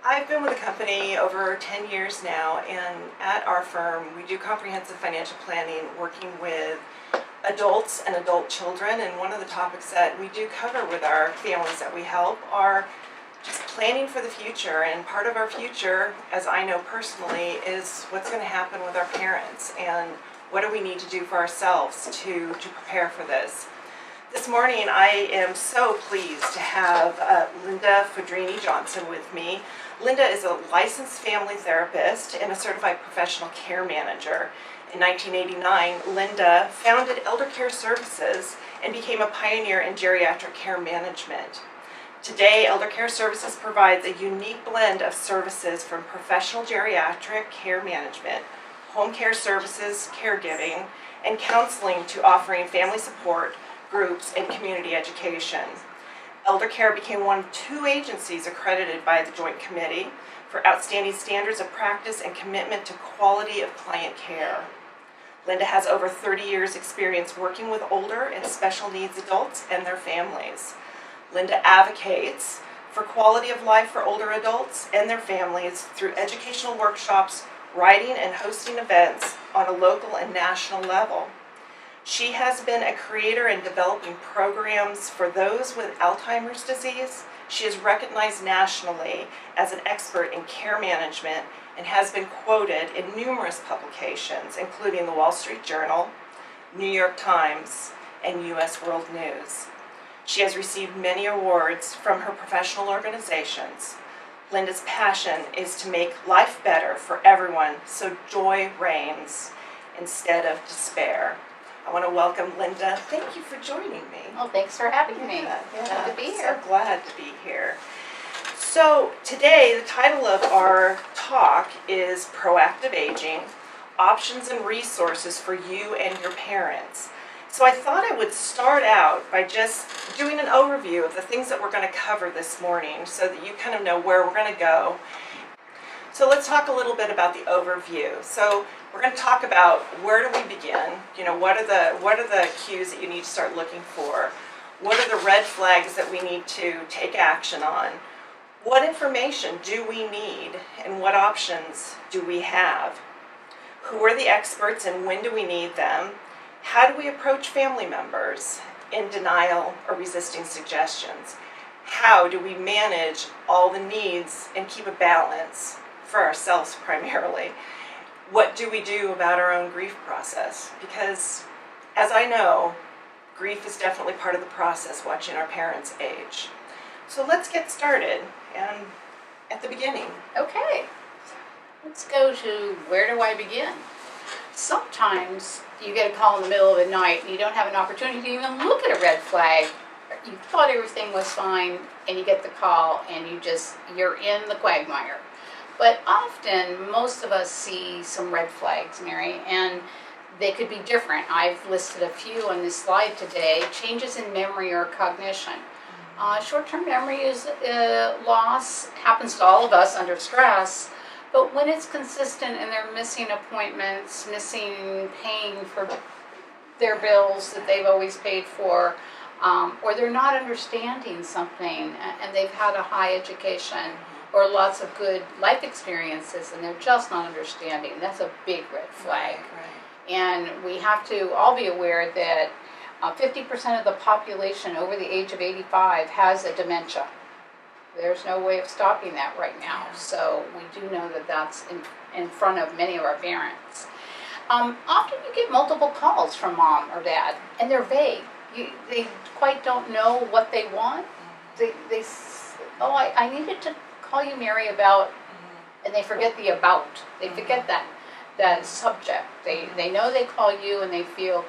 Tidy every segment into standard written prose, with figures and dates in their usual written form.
I've been with the company over 10 years now, and at our firm we do comprehensive financial planning working with adults and adult children, and one of the topics that we do cover with our families that we help are just planning for the future. And part of our future, as I know personally, is what's going to happen with our parents and what do we need to do for ourselves to prepare for this. This morning I am so pleased to have Linda Fodrini-Johnson with me. Linda is a licensed family therapist and a certified professional care manager. In 1989, Linda founded Eldercare Services and became a pioneer in geriatric care management. Today, Eldercare Services provides a unique blend of services from professional geriatric care management, home care services, caregiving, and counseling to offering family support, groups, and community education. Eldercare became one of 2 agencies accredited by the Joint Committee for outstanding standards of practice and commitment to quality of client care. Linda has over 30 years experience working with older and special needs adults and their families. Linda advocates for quality of life for older adults and their families through educational workshops, writing and hosting events on a local and national level. She has been a creator in developing programs for those with Alzheimer's disease. She is recognized nationally as an expert in care management and has been quoted in numerous publications, including the Wall Street Journal, New York Times, and U.S. World News. She has received many awards from her professional organizations. Linda's passion is to make life better for everyone so joy reigns instead of despair. I want to welcome Linda. Thank you for joining me. Well, thanks for having me. Glad to be here. So glad to be here. So today, the title of our talk is Proactive Aging, Options and Resources for You and Your Parents. So I thought I would start out by just doing an overview of the things that we're going to cover this morning so that you kind of know where we're going to go. So let's talk a little bit about the overview. So we're going to talk about where do we begin? You know, what are the cues that you need to start looking for? What are the red flags that we need to take action on? What information do we need and what options do we have? Who are the experts and when do we need them? How do we approach family members in denial or resisting suggestions? How do we manage all the needs and keep a balance for ourselves primarily? What do we do about our own grief process? Because, as I know, grief is definitely part of the process watching our parents age. So let's get started and at the beginning. Okay. Let's go to where do I begin? Sometimes you get a call in the middle of the night and you don't have an opportunity to even look at a red flag. You thought everything was fine and you get the call and you're in the quagmire. But often, most of us see some red flags, Mary, and they could be different. I've listed a few on this slide today. Changes in memory or cognition. Short-term memory is loss, happens to all of us under stress, but when it's consistent and they're missing appointments, missing paying for their bills that they've always paid for, or they're not understanding something and they've had a high education, or lots of good life experiences and they're just not understanding. That's a big red flag. Right. And we have to all be aware that 50% of the population over the age of 85 has a dementia. There's no way of stopping that right now. So we do know that that's in front of many of our parents. Often you get multiple calls from mom or dad and they're vague. They quite don't know what they want. I needed to call you, Mary, about, and they forget the about. They forget that subject. They know they call you and they feel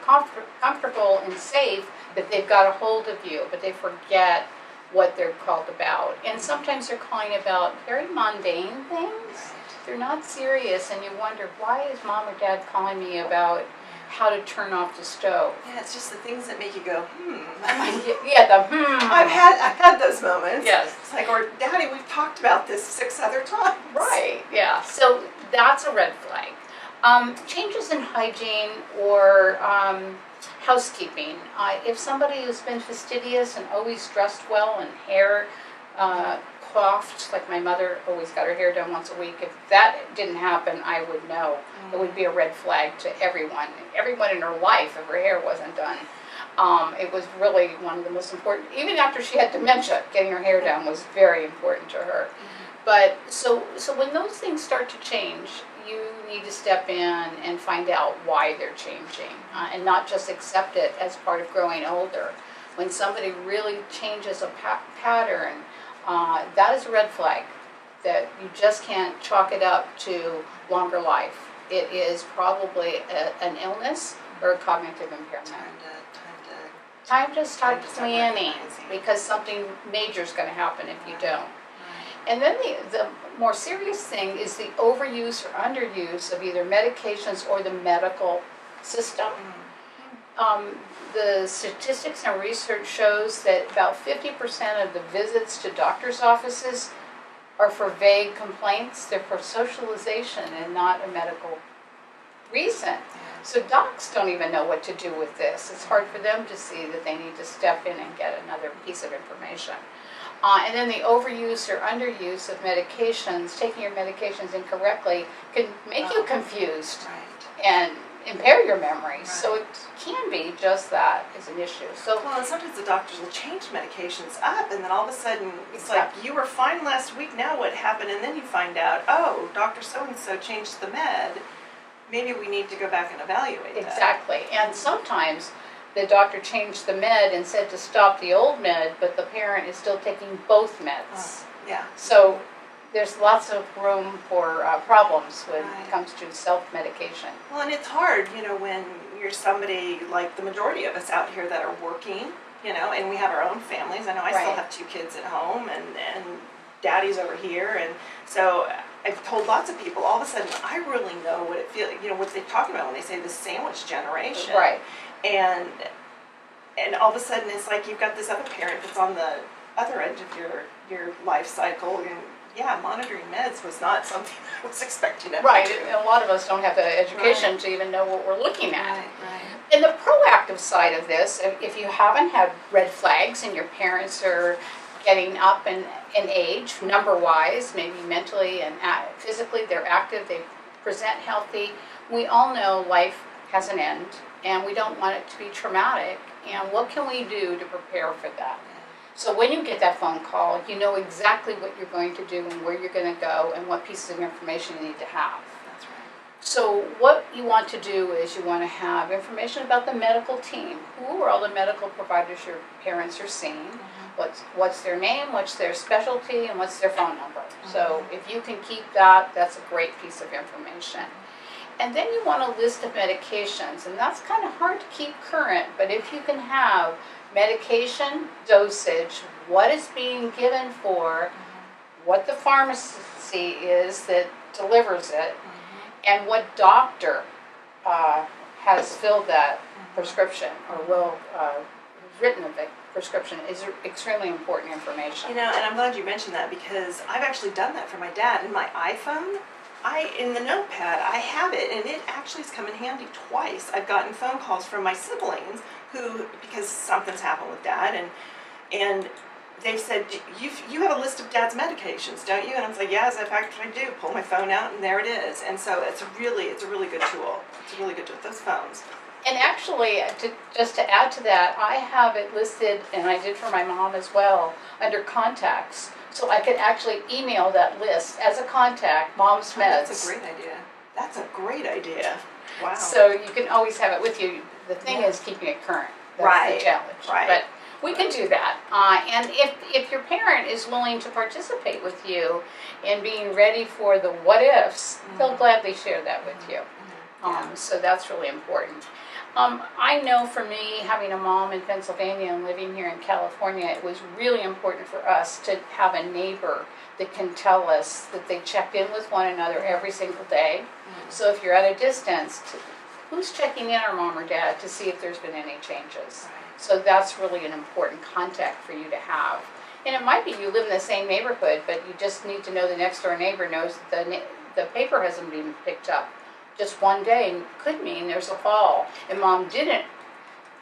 comfortable and safe that they've got a hold of you, but they forget what they're called about. And sometimes they're calling about very mundane things. They're not serious, and you wonder, why is mom or dad calling me about how to turn off the stove? Yeah, it's just the things that make you go, I've had those moments. Yes. It's like, or Daddy, we've talked about this 6 other times. Right, yeah. So that's a red flag. Changes in hygiene or housekeeping. If somebody who's been fastidious and always dressed well and hair coughed, like my mother always got her hair done once a week, if that didn't happen, I would know. It would be a red flag to everyone in her life if her hair wasn't done. It was really one of the most important, even after she had dementia, getting her hair done was very important to her. But so when those things start to change, you need to step in and find out why they're changing, and not just accept it as part of growing older. When somebody really changes a pattern, that is a red flag, that you just can't chalk it up to longer life. It is probably an illness or a cognitive impairment. Time to start planning, because something major is going to happen if you don't. And then the more serious thing is the overuse or underuse of either medications or the medical system. The statistics and research shows that about 50% of the visits to doctor's offices are for vague complaints. They're for socialization and not a medical reason. So docs don't even know what to do with this. It's hard for them to see that they need to step in and get another piece of information. And then the overuse or underuse of medications, taking your medications incorrectly, can make you confused and impair your memory. So it can be just that is an issue. So well, and sometimes the doctors will change medications up, and then all of a sudden it's like, you were fine last week, now what happened? And then you find out, oh, Dr. So-and-so changed the med. Maybe we need to go back and evaluate that. Exactly. And sometimes the doctor changed the med and said to stop the old med, but the parent is still taking both meds. So there's lots of room for problems when it comes to self-medication. Well, and it's hard, when you're somebody like the majority of us out here that are working, and we have our own families. I know I still have 2 kids at home, and daddy's over here, and so I've told lots of people, all of a sudden, I really know what it feels, what they're talking about when they say the sandwich generation. And all of a sudden, it's like you've got this other parent that's on the other end of your life cycle, and monitoring meds was not something I was expecting of. And a lot of us don't have the education to even know what we're looking at. And the proactive side of this, if you haven't had red flags and your parents are getting up in age, number-wise, maybe mentally and physically, they're active, they present healthy. We all know life has an end, and we don't want it to be traumatic. And what can we do to prepare for that? So when you get that phone call, you know exactly what you're going to do and where you're going to go and what pieces of information you need to have. That's right. So what you want to do is you want to have information about the medical team. Who are all the medical providers your parents are seeing? What's their name, what's their specialty, and what's their phone number. So if you can keep that, that's a great piece of information. And then you want a list of medications, and that's kind of hard to keep current, but if you can have medication dosage, what is being given for, what the pharmacy is that delivers it, and what doctor has filled that prescription or will written a prescription is extremely important information. And I'm glad you mentioned that, because I've actually done that for my dad. In my iPhone, in the notepad, I have it, and it actually has come in handy twice. I've gotten phone calls from my siblings who, because something's happened with Dad, and they've said, you have a list of Dad's medications, don't you? And I was like, yeah, as a fact I do. Pull my phone out, and there it is. And so it's a really good tool. It's a really good tool, those phones. And actually, just to add to that, I have it listed, and I did for my mom as well, under contacts. So I could actually email that list as a contact, Mom's Meds. That's a great idea. That's a great idea. Wow. So you can always have it with you. The thing is keeping it current. That's the challenge. But we can do that. And if your parent is willing to participate with you in being ready for the what ifs, they'll gladly share that with you. So that's really important. I know for me, having a mom in Pennsylvania and living here in California, it was really important for us to have a neighbor that can tell us that they checked in with one another every single day. So if you're at a distance, who's checking in on mom or dad to see if there's been any changes? So that's really an important contact for you to have. And it might be you live in the same neighborhood, but you just need to know the next door neighbor knows that the paper hasn't been picked up. Just one day could mean there's a fall, and mom didn't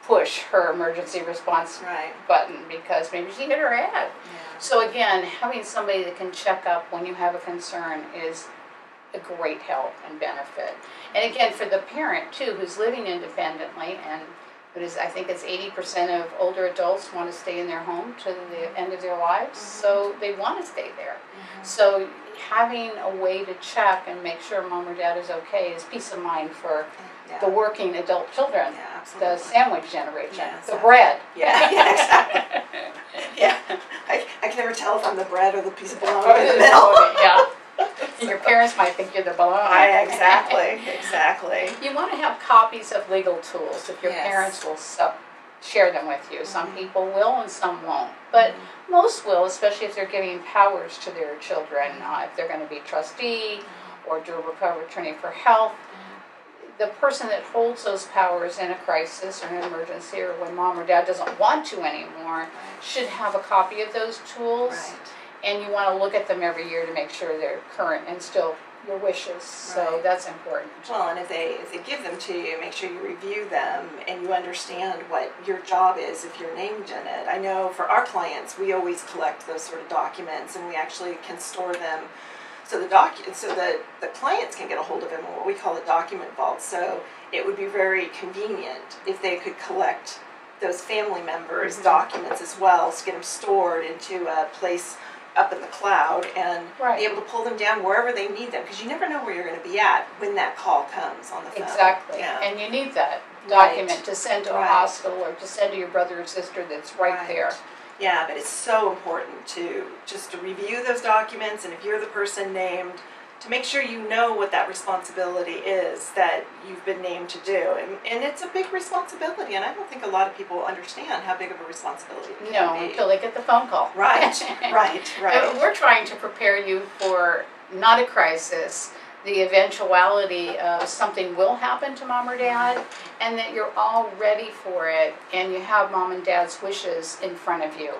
push her emergency response button because maybe she hit her head. So again, having somebody that can check up when you have a concern is a great help and benefit. And again, for the parent too, who's living independently, and I think it's 80% of older adults want to stay in their home to the end of their lives, so they want to stay there. So having a way to check and make sure mom or dad is okay is peace of mind for the working adult children, the sandwich generation, the bread. Yeah, exactly. Yeah, I can never tell if I'm the bread or the piece of bologna in the middle. Yeah. Your parents might think you're the bologna. Exactly. You want to have copies of legal tools if your parents will share them with you. Some people will and some won't. But most will, especially if they're giving powers to their children. If they're going to be trustee or do a power of attorney for health, the person that holds those powers in a crisis or an emergency or when mom or dad doesn't want to anymore should have a copy of those tools. Right. And you want to look at them every year to make sure they're current and still your wishes. So that's important. Well, and if they give them to you, make sure you review them and you understand what your job is if you're named in it. I know for our clients, we always collect those sort of documents, and we actually can store them so the clients can get a hold of them in what we call a document vault. So it would be very convenient if they could collect those family members' documents as well, so get them stored into a place up in the cloud and be able to pull them down wherever they need them, because you never know where you're going to be at when that call comes on the phone. Exactly. Yeah. And you need that document to send to a hospital or to send to your brother or sister that's right there. Yeah, but it's so important to review those documents, and if you're the person named, to make sure you know what that responsibility is that you've been named to do. And it's a big responsibility, and I don't think a lot of people understand how big of a responsibility it can be. Until they get the phone call. Right. We're trying to prepare you for not a crisis, the eventuality of something will happen to mom or dad, and that you're all ready for it, and you have mom and dad's wishes in front of you,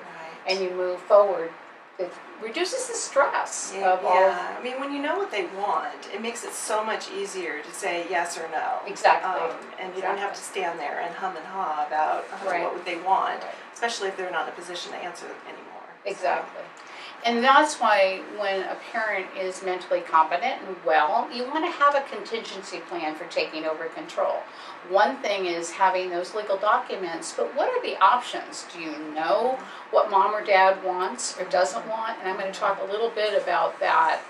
and you move forward. It reduces the stress of all. Yeah, I mean, when you know what they want, it makes it so much easier to say yes or no. Exactly. And you don't have to stand there and hum and haw about what would they want, especially if they're not in a position to answer anymore. Exactly. And that's why when a parent is mentally competent and well, you want to have a contingency plan for taking over control. One thing is having those legal documents, but what are the options? Do you know what mom or dad wants or doesn't want? And I'm going to talk a little bit about that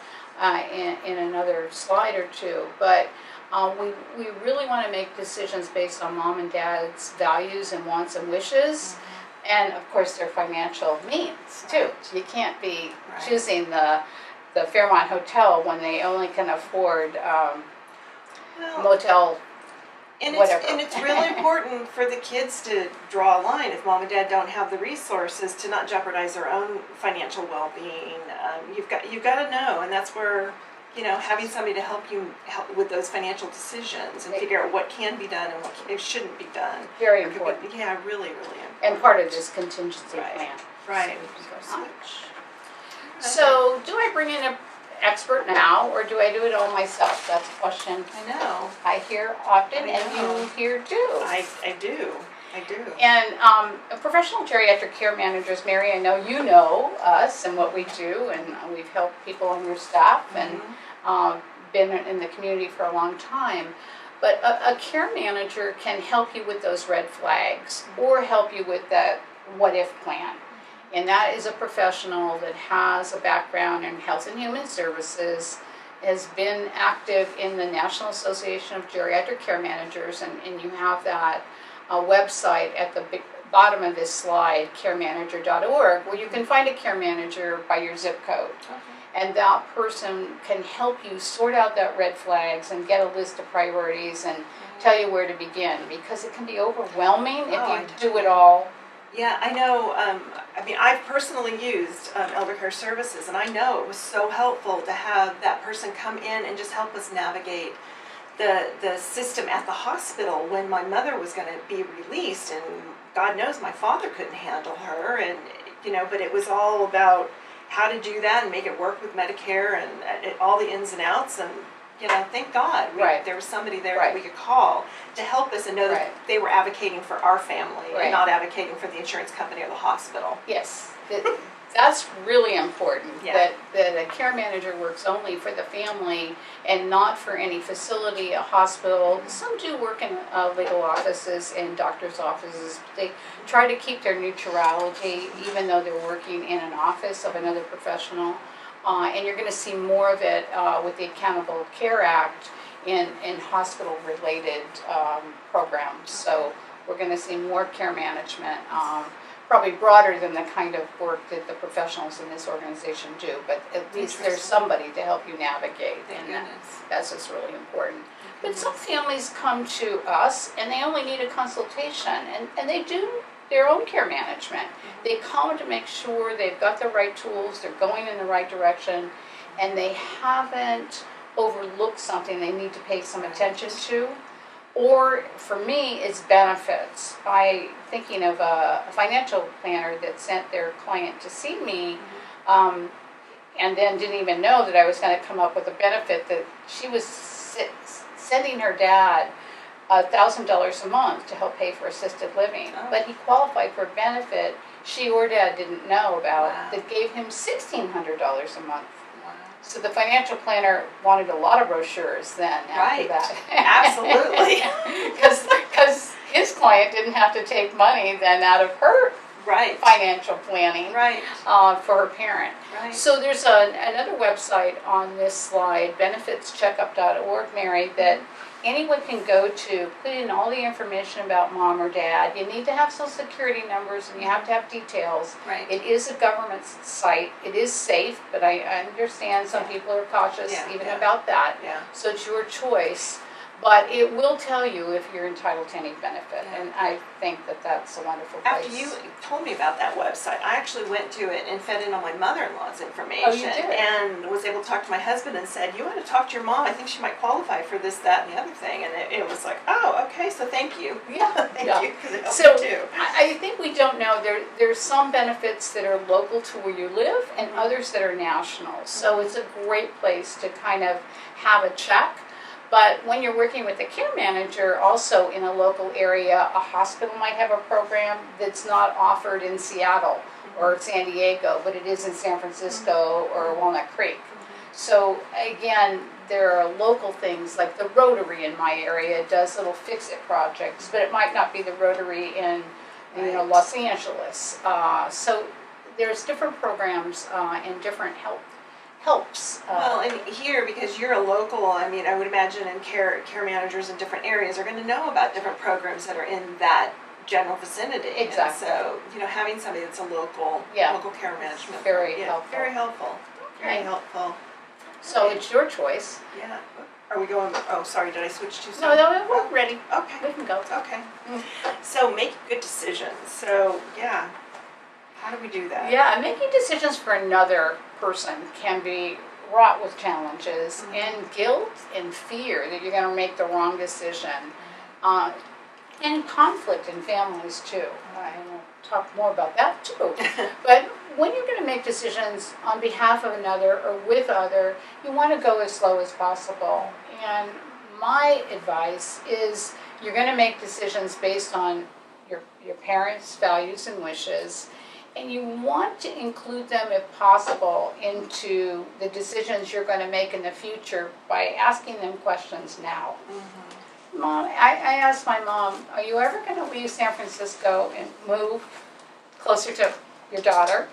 in another slide or two. But we really want to make decisions based on mom and dad's values and wants and wishes. And of course their financial means too. You can't be choosing the Fairmont Hotel when they only can afford motel. And it's really important for the kids to draw a line if mom and dad don't have the resources to not jeopardize their own financial well-being. You've got to know, and that's where having somebody to help with those financial decisions and figure out what can be done and what shouldn't be done. Very important. Really important. And part of this contingency plan. Right. So, do I bring in an expert now, or do I do it all myself? That's a question I know. I hear often, and you hear too. I do. And professional geriatric care managers, Mary, I know you know us and what we do, and we've helped people on your staff and been in the community for a long time. But a care manager can help you with those red flags or help you with that what-if plan. And that is a professional that has a background in health and human services, has been active in the National Association of Geriatric Care Managers, and you have that website at the bottom of this slide, caremanager.org, where you can find a care manager by your zip code. And that person can help you sort out that red flags and get a list of priorities and tell you where to begin, because it can be overwhelming if you do it all. Yeah, I know. I've personally used Eldercare Services, and I know it was so helpful to have that person come in and just help us navigate the system at the hospital when my mother was going to be released, and God knows my father couldn't handle her, and but it was all about how to do that and make it work with Medicare and all the ins and outs, and thank God there was somebody there that we could call to help us and know that they were advocating for our family and not advocating for the insurance company or the hospital. Yes. That's really important, Yeah. that a care manager works only for the family and not for any facility, a hospital. Some do work in legal offices and doctor's offices. They try to keep their neutrality even though they're working in an office of another professional. And you're going to see more of it with the Accountable Care Act in hospital-related programs. So we're going to see more care management. Probably broader than the kind of work that the professionals in this organization do, but at least there's somebody to help you navigate, and that's just really important. But some families come to us and they only need a consultation, and they do their own care management. They come to make sure they've got the right tools, they're going in the right direction, and they haven't overlooked something they need to pay some attention to. Or for me, it's benefits. Thinking of a financial planner that sent their client to see me, and then didn't even know that I was going to come up with a benefit that she was sending her dad $1,000 a month to help pay for assisted living. Oh. But he qualified for a benefit she or dad didn't know about. Wow. That gave him $1,600 a month. So the financial planner wanted a lot of brochures then after that. Absolutely. Because his client didn't have to take money then out of her financial planning for her parent. Right. So there's another website on this slide, benefitscheckup.org, Mary, that anyone can go to, put in all the information about mom or dad. You need to have social security numbers and you have to have details. Right. It is a government site. It is safe, but I understand some people are cautious about that. Yeah. So it's your choice. But it will tell you if you're entitled to any benefit, and I think that that's a wonderful place. After you told me about that website, I actually went to it and fed in on my mother-in-law's information. Oh, you did? And was able to talk to my husband and said, you ought to talk to your mom. I think she might qualify for this, that, and the other thing. And it was like, oh, okay, so thank you. Yeah. Thank you, because it helped me too. I think we don't know. There's some benefits that are local to where you live and others that are national. So it's a great place to kind of have a check. But when you're working with a care manager, also in a local area, a hospital might have a program that's not offered in Seattle or San Diego, but it is in San Francisco or Walnut Creek. So again, there are local things like the Rotary in my area does little fix-it projects, but it might not be the Rotary in Los Angeles. So there's different programs and different helps. Well, and here, because you're a local, I mean, I would imagine in care managers in different areas are going to know about different programs that are in that general vicinity. Exactly. And so, having somebody that's a local care management. Very helpful. Very helpful. Very helpful. So it's your choice. Yeah. Are we going, sorry, did I switch too soon? No, we're ready. Okay. We can go. Okay. So make good decisions. So, how do we do that? Yeah, making decisions for another person can be wrought with challenges and guilt and fear that you're going to make the wrong decision. And conflict in families too. I will talk more about that too. But when you're going to make decisions on behalf of another or with other, you want to go as slow as possible. And my advice is you're going to make decisions based on your parents' values and wishes. And you want to include them, if possible, into the decisions you're going to make in the future by asking them questions now. Mom, I asked my mom, are you ever going to leave San Francisco and move closer to your daughter?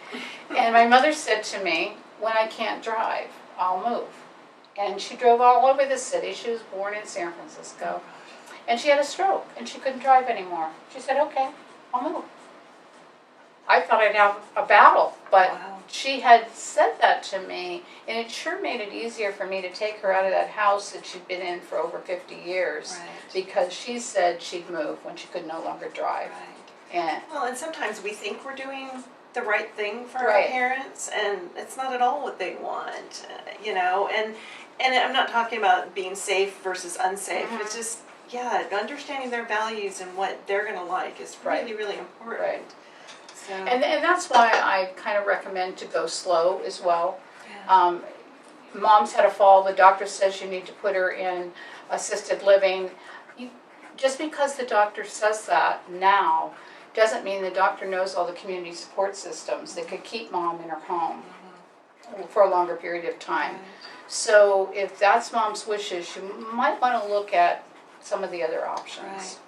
And my mother said to me, when I can't drive, I'll move. And she drove all over the city. She was born in San Francisco. And she had a stroke, and she couldn't drive anymore. She said, okay, I'll move. I thought I'd have a battle, but she had said that to me, and it sure made it easier for me to take her out of that house that she'd been in for over 50 years, because she said she'd move when she could no longer drive. And sometimes we think we're doing the right thing for our parents, and it's not at all what they want, and I'm not talking about being safe versus unsafe. It's just, understanding their values and what they're going to like is really, really important. Right. So. And that's why I kind of recommend to go slow as well. Mom's had a fall. The doctor says you need to put her in assisted living. Just because the doctor says that now doesn't mean the doctor knows all the community support systems that could keep mom in her home for a longer period of time. So if that's mom's wishes, you might want to look at some of the other options.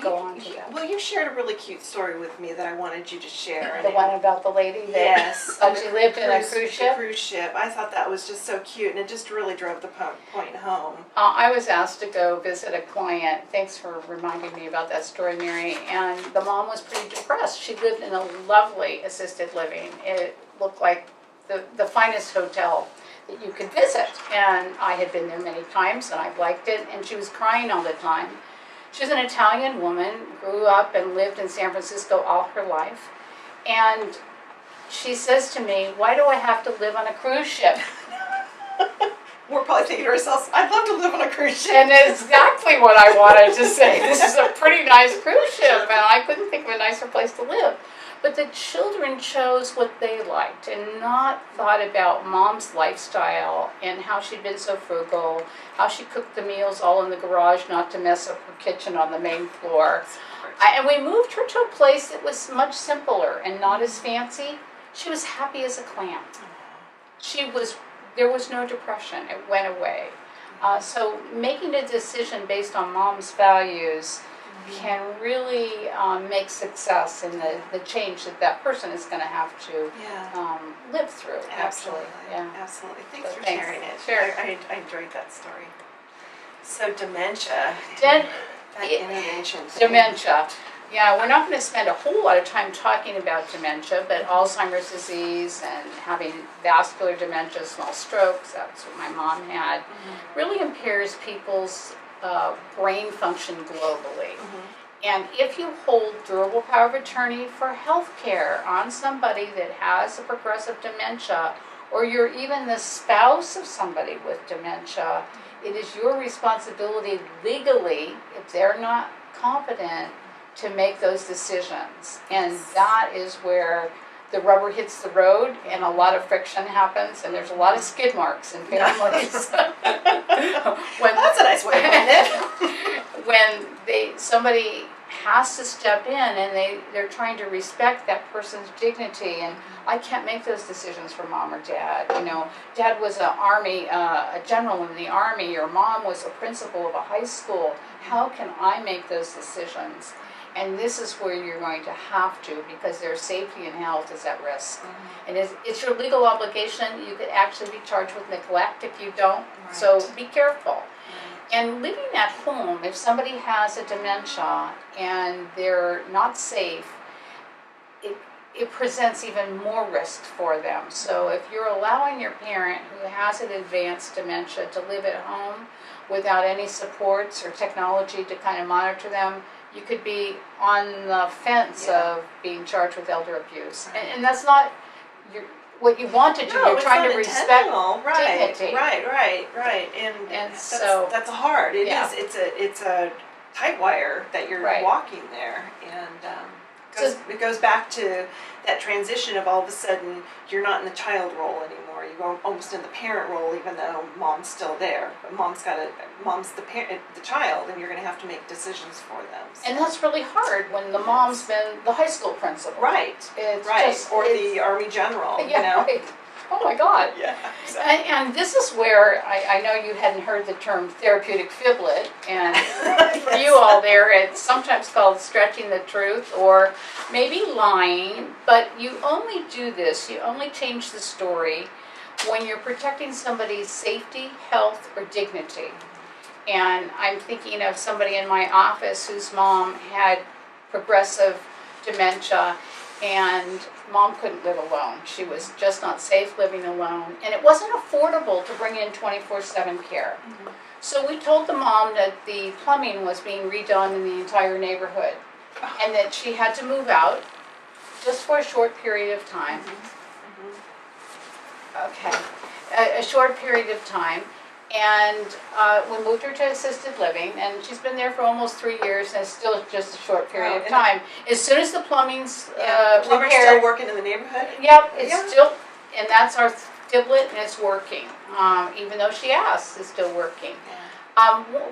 Go on to that. Well, you shared a really cute story with me that I wanted you to share. The one about the lady that Yes. she lived in a cruise ship? The cruise ship. I thought that was just so cute, and it just really drove the point home. I was asked to go visit a client. Thanks for reminding me about that story, Mary. And the mom was pretty depressed. She lived in a lovely assisted living. It looked like the finest hotel that you could visit. And I had been there many times, and I liked it. And she was crying all the time. She was an Italian woman, grew up and lived in San Francisco all her life. And she says to me, "Why do I have to live on a cruise ship?" We're probably thinking to ourselves, I'd love to live on a cruise ship. And that's exactly what I wanted to say. This is a pretty nice cruise ship, and I couldn't think of a nicer place to live. But the children chose what they liked and not thought about mom's lifestyle and how she'd been so frugal, how she cooked the meals all in the garage not to mess up her kitchen on the main floor. And we moved her to a place that was much simpler and not as fancy. She was happy as a clam. There was no depression. It went away. So making a decision based on mom's values can really make success in the change that person is going to have to live through. Absolutely. Yeah. Absolutely. Thanks So for thanks. sharing it. Sure. I enjoyed that story. So dementia. Intervention. Dementia. Yeah, we're not going to spend a whole lot of time talking about dementia, but Alzheimer's disease and having vascular dementia, small strokes, that's what my mom had, really impairs people's brain function globally. And if you hold durable power of attorney for health care on somebody that has a progressive dementia, or you're even the spouse of somebody with dementia, it is your responsibility legally, if they're not competent, to make those decisions. And that is where the rubber hits the road and a lot of friction happens, and there's a lot of skid marks in families. That's a nice way to put it. When somebody has to step in and they're trying to respect that person's dignity, and I can't make those decisions for mom or dad. You know, dad was a general in the army, or mom was a principal of a high school. How can I make those decisions? And this is where you're going to have to, because their safety and health is at risk. And it's your legal obligation. You could actually be charged with neglect if you don't. Right. So be careful. And living at home, if somebody has a dementia and they're not safe, it presents even more risk for them. So if you're allowing your parent who has an advanced dementia to live at home without any supports or technology to kind of monitor them, you could be on the fence of being charged with elder abuse. And that's not what you want to do. You're trying to respect dignity. Right. And so that's hard. It is. It's a tight wire that you're walking there, and it goes back to that transition of all of a sudden you're not in the child role anymore. You're almost in the parent role, even though mom's still there. But mom's the parent, the child, and you're going to have to make decisions for them. So. And that's really hard when the mom's been the high school principal. Right. Or the army general. Yeah. You know? Right. Oh my God. Yeah. Exactly. And this is where I know you hadn't heard the term therapeutic fiblet, and for you all there, it's sometimes called stretching the truth or maybe lying, but you only do this, you only change the story when you're protecting somebody's safety, health, or dignity. And I'm thinking of somebody in my office whose mom had progressive dementia, and mom couldn't live alone. She was just not safe living alone, and it wasn't affordable to bring in 24/7 care. So we told the mom that the plumbing was being redone in the entire neighborhood, and that she had to move out just for a short period of time. Okay, a short period of time. And we moved her to assisted living, and she's been there for almost 3 years, and it's still just a short period of time. As soon as the plumbing's plumber's repaired, still working in the neighborhood? Yep, it's still, and that's our fiblet, and it's working. Even though she asks, it's still working.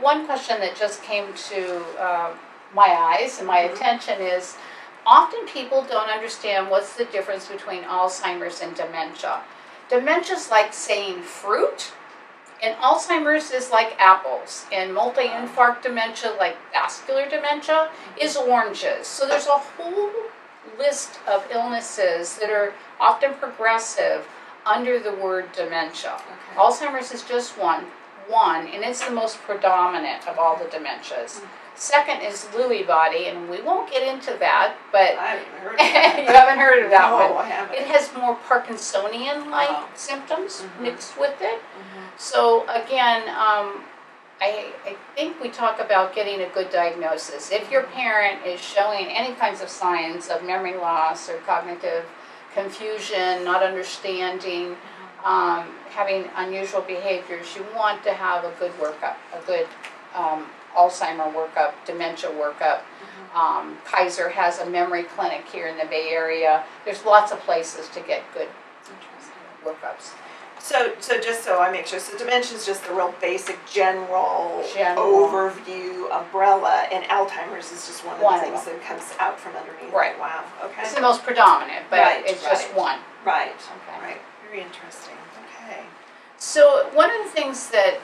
One question that just came to my eyes and my attention is, often people don't understand what's the difference between Alzheimer's and dementia. Dementia's like saying fruit, and Alzheimer's is like apples, and multi-infarct dementia, like vascular dementia, is oranges. So there's a whole list of illnesses that are often progressive under the word dementia. Okay. Alzheimer's is just one, and it's the most predominant of all the dementias. Second is Lewy body, and we won't get into that, but I haven't heard of that. you haven't heard of that No, one. I haven't. It has more Parkinsonian-like Oh. symptoms Mhm. mixed with it. Mhm. So again, I think we talk about getting a good diagnosis. If your parent is showing any kinds of signs of memory loss or cognitive confusion, not understanding, having unusual behaviors, you want to have a good workup, a good Alzheimer workup, dementia workup. Kaiser has a memory clinic here in the Bay Area. There's lots of places to get good workups. So just so I make sure, so dementia is just the real basic general overview umbrella, and Alzheimer's is just one of the things that comes out from underneath. Right. Wow. Okay. It's the most predominant, but Right, it's just one. Right. Okay. Right. Very interesting. Okay. So one of the things that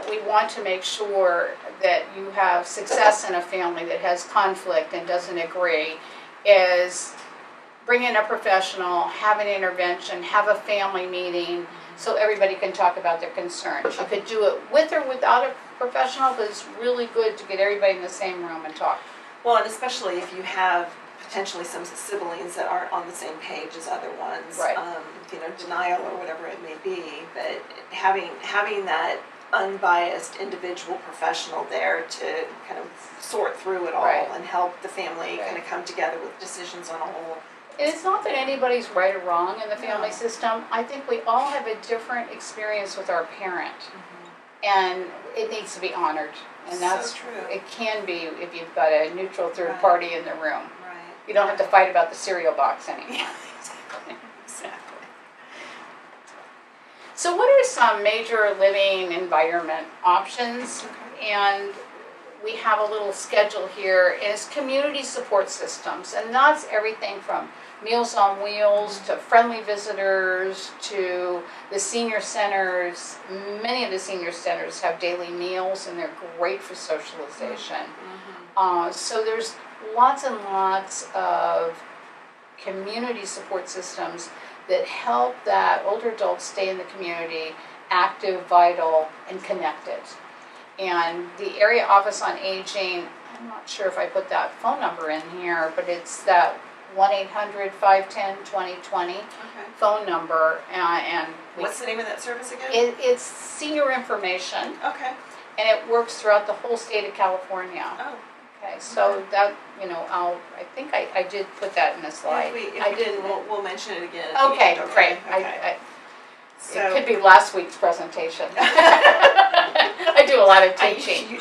we want to make sure that you have success in a family that has conflict and doesn't agree is bring in a professional, have an intervention, have a family meeting so everybody can talk about their concerns. You could do it with or without a professional, but it's really good to get everybody in the same room and talk. Well, and especially if you have potentially some siblings that aren't on the same page as other ones, Right. Denial or whatever it may be, but having that unbiased individual professional there to kind of sort through it all Right. and help the family Right. kind of come together with decisions on a whole. And it's not that anybody's right or wrong in the family No. system. I think we all have a different experience with our parent, and it needs to be honored. And that's So true. It can be if you've got a neutral third Right. party in the room. Right. You don't have to fight about the cereal box anymore. Yeah, exactly. Exactly. So what are some major living environment options? Okay. And we have a little schedule here, and it's community support systems, and that's everything from Meals on Wheels to friendly visitors to the senior centers. Many of the senior centers have daily meals, and they're great for socialization. So there's lots and lots of community support systems that help that older adults stay in the community, active, vital, and connected. And the Area Office on Aging, I'm not sure if I put that phone number in here, but it's that 1-800-510-2020 Okay. phone number. And What's the name of that service again? it's senior information, Okay. and it works throughout the whole state of California. Oh. Okay, so that, I think I did put that in the slide. If I we didn't, we'll mention it again. at the Okay, end. great. Okay. It could be last week's presentation. I do a lot of teaching. You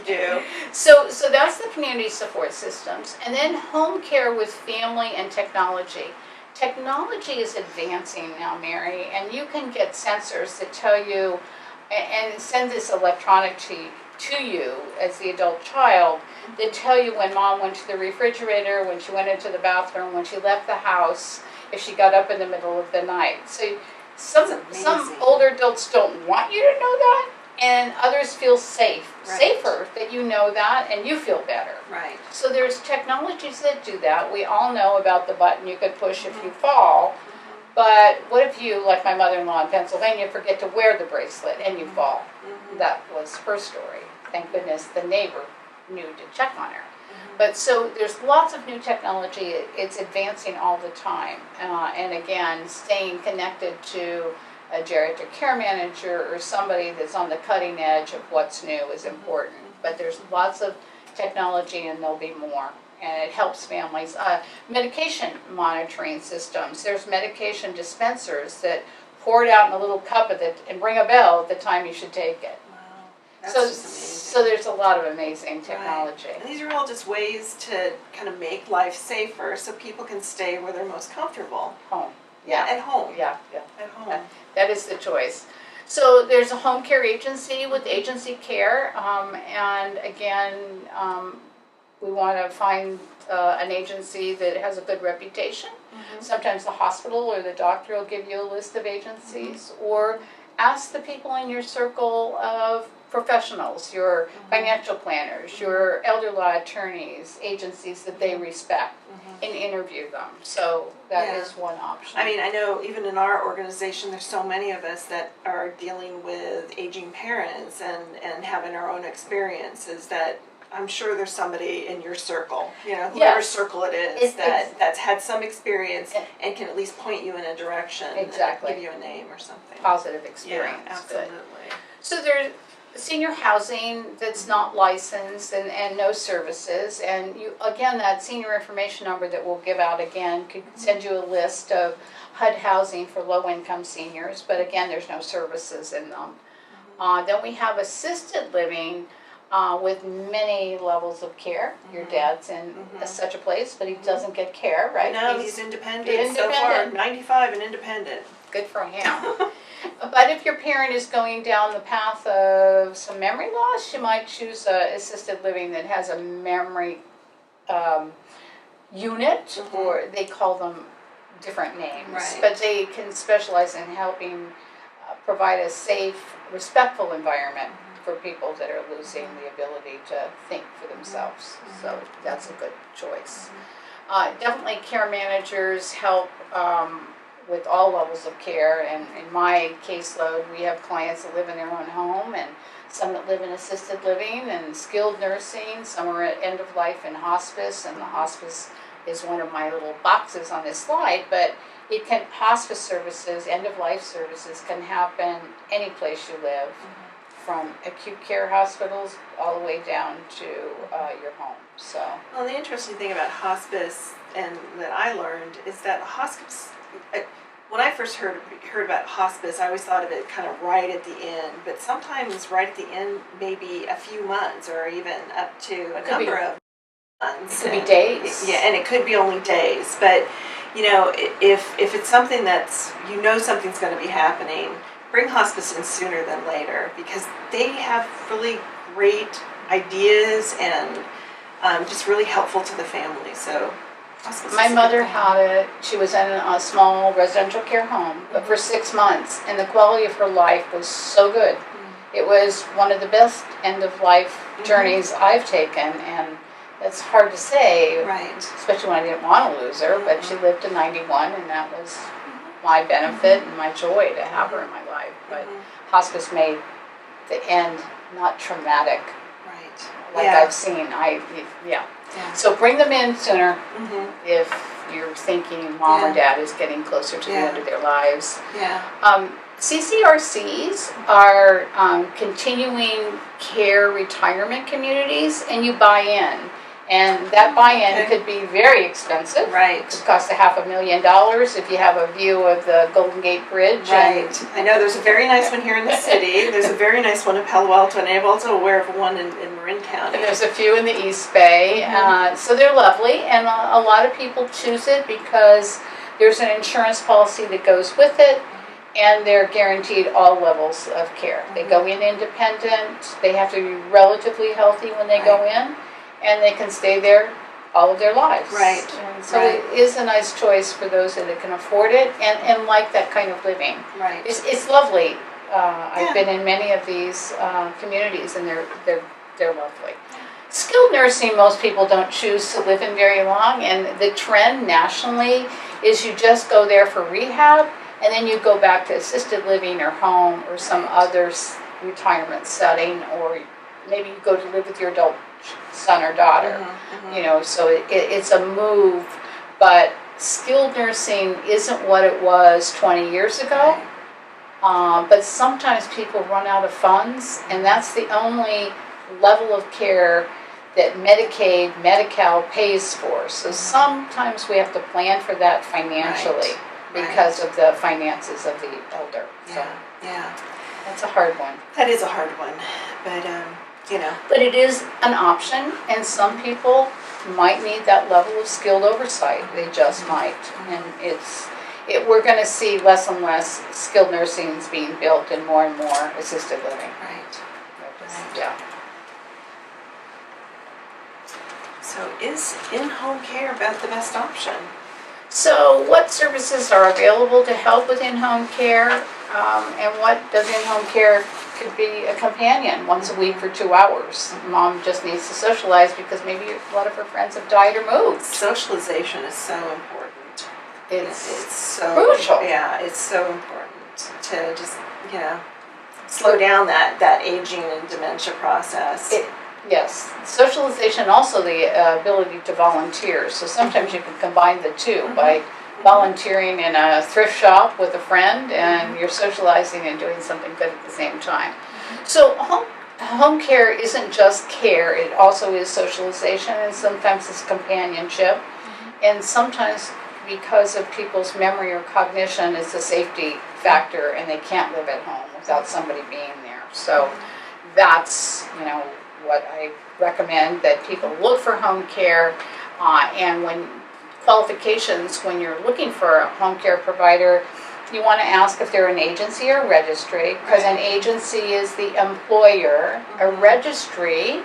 do. So that's the community support systems. And then home care with family and technology. Technology is advancing now, Mary, and you can get sensors that tell you and send this electronic to you as the adult child that tell you when mom went to the refrigerator, when she went into the bathroom, when she left the house, if she got up in the middle of the night. So some older adults don't want you to know that, and others feel safer that you know that and you feel better. Right. So there's technologies that do that. We all know about the button you could push if you fall, but what if you, like my mother-in-law in Pennsylvania, forget to wear the bracelet and you fall? That was her story. Thank goodness the neighbor knew to check on her. But so there's lots of new technology. It's advancing all the time. And again, staying connected to a geriatric care manager or somebody that's on the cutting edge of what's new is important. But there's lots of technology, and there'll be more. And it helps families. Medication monitoring systems. There's medication dispensers that pour it out in a little cup and ring a bell at the time you should take it. That's So, just amazing. so there's a lot of amazing technology. Right. And these are all just ways to kind of make life safer so people can stay where they're most comfortable. Home. At home. Yeah. At home. That is the choice. So there's a home care agency with agency care, and again, we want to find an agency that has a good reputation. Sometimes the hospital or the doctor will give you a list of agencies, or ask the people in your circle of professionals, your financial planners, your elder law attorneys, agencies that they respect, and interview them. So that is one option. I mean, I know even in our organization, there's so many of us that are dealing with aging parents and having our own experiences that I'm sure there's somebody in your circle, whoever circle it is, that's had some experience and can at least point you in a direction. Exactly. And give you a name or something. Positive experience. Yeah, absolutely. So there's senior housing that's not licensed and no services, and you, again, that senior information number that we'll give out again could send you a list of HUD housing for low-income seniors, but again, there's no services in them. Then we have assisted living with many levels of care. Your dad's in such a place, but he doesn't get care, right? No, he's independent so far, 95 and independent. Good for him. But if your parent is going down the path of some memory loss, you might choose assisted living that has a memory unit, or they call them different names. Right. But they can specialize in helping provide a safe, respectful environment for people that are losing the ability to think for themselves. So that's a good choice. Definitely care managers help with all levels of care, and in my caseload we have clients that live in their own home, and some that live in assisted living and skilled nursing. Some are at end of life in hospice, and the hospice is one of my little boxes on this slide, but hospice services, end of life services can happen any place you live, from acute care hospitals all the way down to your home. So, well, the interesting thing about hospice, and that I learned, is that hospice, when I first heard about hospice, I always thought of it kind of right at the end, but sometimes right at the end, maybe a few months or even up to a number of months. It could be days. Yeah, and it could be only days, but if it's something that's, something's going to be happening, bring hospice in sooner than later, because they have really great ideas and just really helpful to the family. So my mother she was in a small residential care home, but for 6 months, and the quality of her life was so good. It was one of the best end-of-life journeys I've taken, and that's hard to say, especially when I didn't want to lose her, but she lived to 91, and that was my benefit and my joy to have her in my life. But hospice made the end not traumatic, like I've seen. So bring them in sooner if you're thinking mom or dad is getting closer to the end of their lives. CCRCs are continuing care retirement communities, and you buy in. And that buy-in could be very expensive. It could cost $500,000 if you have a view of the Golden Gate Bridge. I know there's a very nice one here in the city. There's a very nice one in Palo Alto, and I'm also aware of one in Marin County. And there's a few in the East Bay. So they're lovely, and a lot of people choose it because there's an insurance policy that goes with it, and they're guaranteed all levels of care. They go in independent. They have to be relatively healthy when they go in. And they can stay there all of their lives. And so it is a nice choice for those that can afford it and like that kind of living. It's lovely. I've been in many of these communities, and they're lovely. Skilled nursing, most people don't choose to live in very long, and the trend nationally is you just go there for rehab, and then you go back to assisted living or home or some other retirement setting, or maybe you go to live with your adult son or daughter, so it's a move, but skilled nursing isn't what it was 20 years ago, but sometimes people run out of funds, and that's the only level of care that Medicaid, Medi-Cal pays for, so sometimes we have to plan for that financially because of the finances of the elder. That's a hard one. That is a hard one, but But it is an option, and some people might need that level of skilled oversight. They just might, and we're going to see less and less skilled nursing being built and more assisted living. So So is in-home care about the best option? So what services are available to help with in-home care, and what does in-home care could be a companion once a week for 2 hours. Mom just needs to socialize because maybe a lot of her friends have died or moved. Socialization is so important. It's so crucial. Yeah, it's so important to just, slow down that aging and dementia process. Yes, socialization, also the ability to volunteer. So sometimes you can combine the two by volunteering in a thrift shop with a friend, and you're socializing and doing something good at the same time. So home care isn't just care, it also is socialization, and sometimes it's companionship. And sometimes because of people's memory or cognition, it's a safety factor, and they can't live at home without somebody being there. So that's, what I recommend, that people look for home care, and when qualifications, when you're looking for a home care provider, you want to ask if they're an agency or a registry, because an agency is the employer. A registry,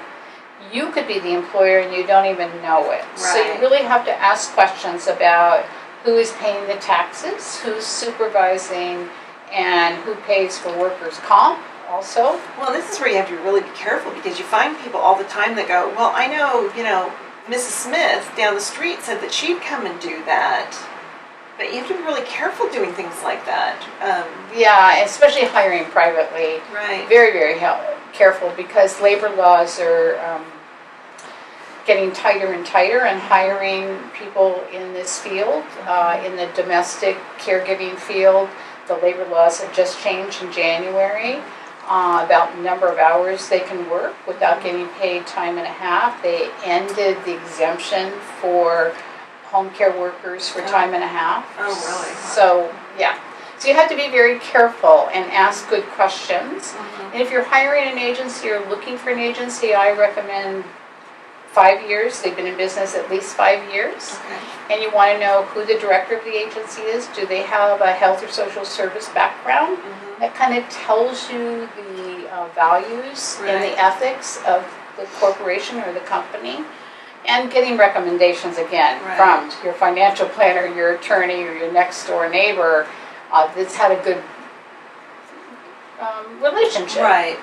you could be the employer and you don't even know it. So you really have to ask questions about who is paying the taxes, who's supervising, and who pays for workers' comp also. Well, this is where you have to really be careful, because you find people all the time that go, well, I know, Mrs. Smith down the street said that she'd come and do that. But you have to be really careful doing things like that. Yeah, especially hiring privately. Right. Very, very careful, because labor laws are getting tighter and tighter, and hiring people in this field, in the domestic caregiving field. The labor laws have just changed in January about the number of hours they can work without getting paid time and a half. They ended the exemption for home care workers for time and a half. Oh, really? So, yeah. So you have to be very careful and ask good questions. And if you're hiring an agency or looking for an agency, I recommend 5 years. They've been in business at least 5 years. Okay. And you want to know who the director of the agency is. Do they have a health or social service background? That kind of tells you the values and the ethics of the corporation or the company. And getting recommendations again from your financial planner, your attorney, or your next door neighbor that's had a good relationship. Right.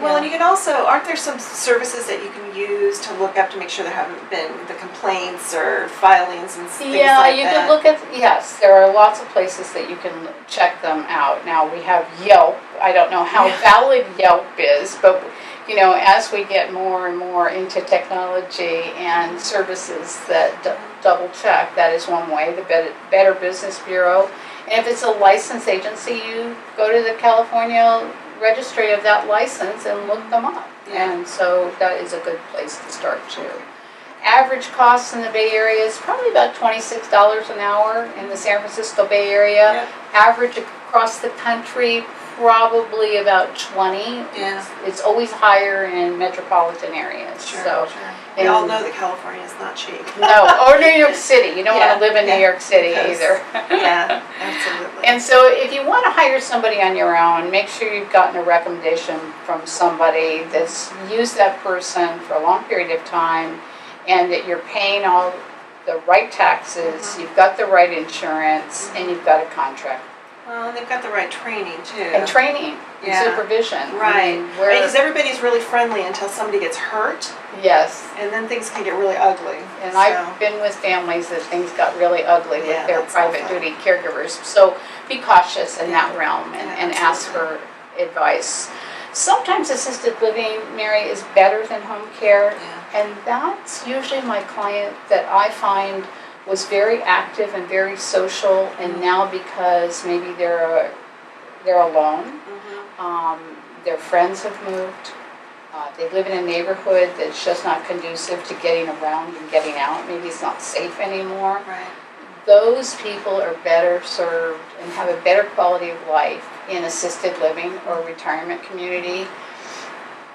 Well, and you can also, aren't there some services that you can use to look up to make sure there haven't been the complaints or filings and things like that? Yeah, you could look at, yes, there are lots of places that you can check them out. Now, we have Yelp. I don't know how valid Yelp is, but as we get more and more into technology and services that double check, that is one way. The Better Business Bureau. And if it's a licensed agency, you go to the California registry of that license and look them up. And so that is a good place to start too. Average costs in the Bay Area is probably about $26 an hour in the San Francisco Bay Area. Average across the country, probably about 20. It's always higher in metropolitan areas. We all know that California is not cheap. No, or New York City. You don't want to live in New York City either. Yeah, absolutely. And so if you want to hire somebody on your own, make sure you've gotten a recommendation from somebody that's used that person for a long period of time, and that you're paying all the right taxes, you've got the right insurance, and you've got a contract. Well, and they've got the right training too. And training and supervision. Right. Because everybody's really friendly until somebody gets hurt. Yes. And then things can get really ugly. And I've been with families that things got really ugly with their private duty caregivers. So be cautious in that realm and ask for advice. Sometimes assisted living, Mary, is better than home care. And that's usually my client that I find was very active and very social, and now because maybe they're alone, their friends have moved, they live in a neighborhood that's just not conducive to getting around and getting out, maybe it's not safe anymore. Those people are better served and have a better quality of life in assisted living or retirement community.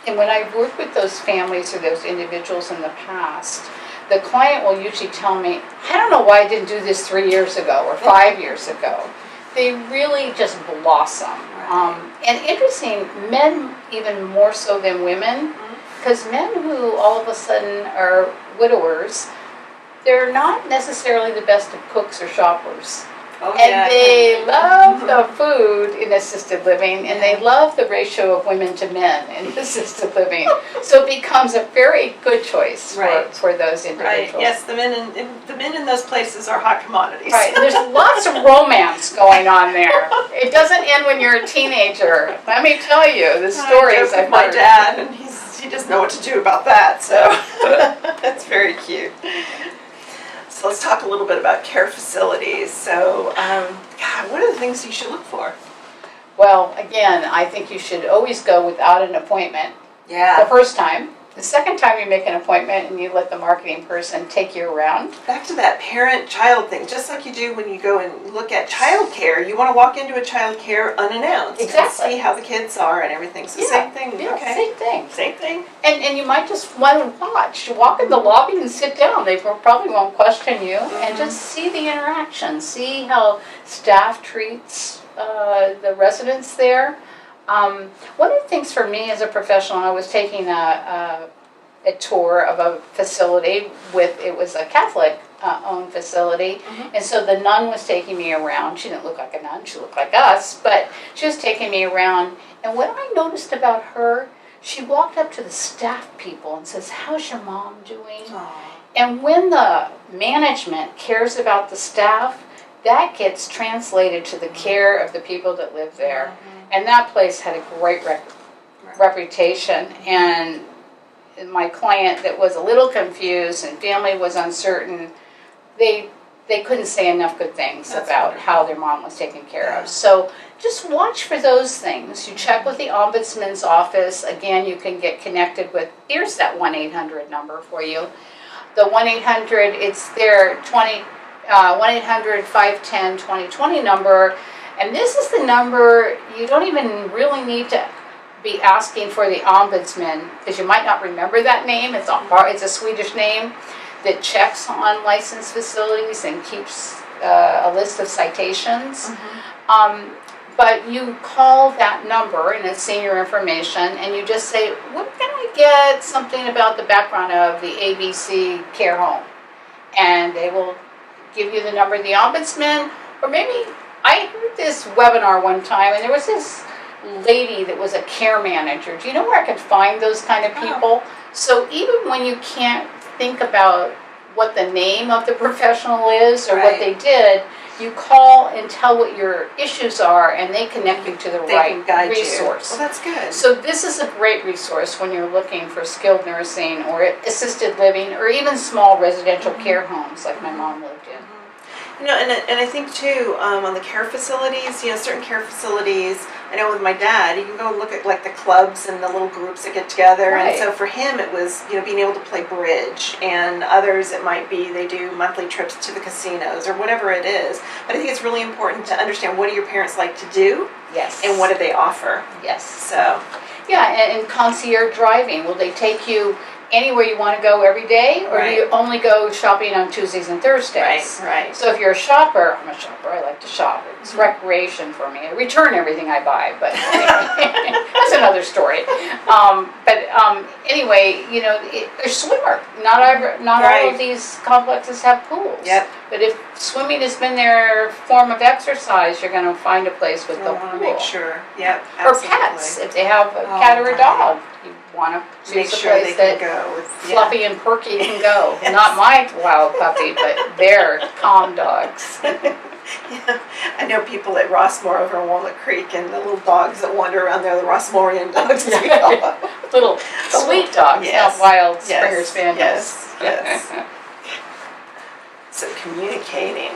And when I've worked with those families or those individuals in the past, the client will usually tell me, I don't know why I didn't do this 3 years ago or 5 years ago. They really just blossom. And interesting, men even more so than women because men who all of a sudden are widowers, they're not necessarily the best of cooks or shoppers. Oh, And yeah, they love the food in assisted living, and they love the ratio of women to men in assisted living. So it becomes a very good choice for those individuals. Right. Yes, the men in those places are hot commodities. Right. And there's lots of romance going on there. It doesn't end when you're a teenager. Let me tell you the stories I've heard. My dad, and he doesn't know what to do about that. So that's very cute. So let's talk a little bit about care facilities. So, God, what are the things you should look for? Well, again, I think you should always go without an appointment the first time. The second time you make an appointment and you let the marketing person take you around. Back to that parent-child thing, just like you do when you go and look at child care. You want to walk into a child care unannounced. Exactly. And see how the kids are and everything. So same thing. Yeah, okay. same thing. Same thing. And you might just want to watch. Walk in the lobby and sit down. They probably won't question you. And just see the interaction. See how staff treats the residents there. One of the things for me as a professional, I was taking a tour of a facility it was a Catholic owned facility, and so the nun was taking me around. She didn't look like a nun, she looked like us, but she was taking me around, and what I noticed about her, she walked up to the staff people and says, "How's your mom doing?" Aww. And when the management cares about the staff, that gets translated to the care of the people that live there. And that place had a great reputation. And my client that was a little confused and family was uncertain, they couldn't say enough good things about how their mom was taken care of. So just watch for those things. You check with the Ombudsman's office. Again, you can get connected with, here's that 1-800 number for you. The 1-800, it's their 1-800-510-2020 number. And this is the number, you don't even really need to be asking for the Ombudsman, because you might not remember that name. It's a Swedish name that checks on licensed facilities and keeps a list of citations. But you call that number and it's senior information, and you just say, "When can I get something about the background of the ABC care home?" And they will give you the number of the Ombudsman. Or maybe I heard this webinar one time, and there was this lady that was a care manager. Do you know where I could find those kind of people? So even when you can't think about what the name of the professional is or what they did, you call and tell what your issues are, and they connect you to the right resource. Well, that's good. So this is a great resource when you're looking for skilled nursing or assisted living or even small residential care homes like my mom lived in. You know, and I think too, on the care facilities, certain care facilities, I know with my dad, you can go and look at like the clubs and the little groups that get together. And so for him it was, being able to play bridge, and others it might be they do monthly trips to the casinos or whatever it is. But I think it's really important to understand, what do your parents like to do? Yes. And what do they offer? Yes. So. Yeah, and concierge driving, will they take you anywhere you want to go every day, or do you only go shopping on Tuesdays and Thursdays? Right. So if you're a shopper, I'm a shopper, I like to shop. It's recreation for me. I return everything I buy, but anyway, that's another story. Anyway, there's swimmer. Not all of these complexes have pools. Yep. But if swimming has been their form of exercise, you're going to find a place with the pool. Make sure. Yep. Or pets, if they have a cat or a dog. You want to choose a place that Fluffy and Perky can go. Not my wild puppy, but their calm dogs. I know people at Rossmore over in Walnut Creek, and the little dogs that wander around there, the Rossmorean dogs. Little sweet dogs, not wild Springer Spaniels. Yes. So communicating.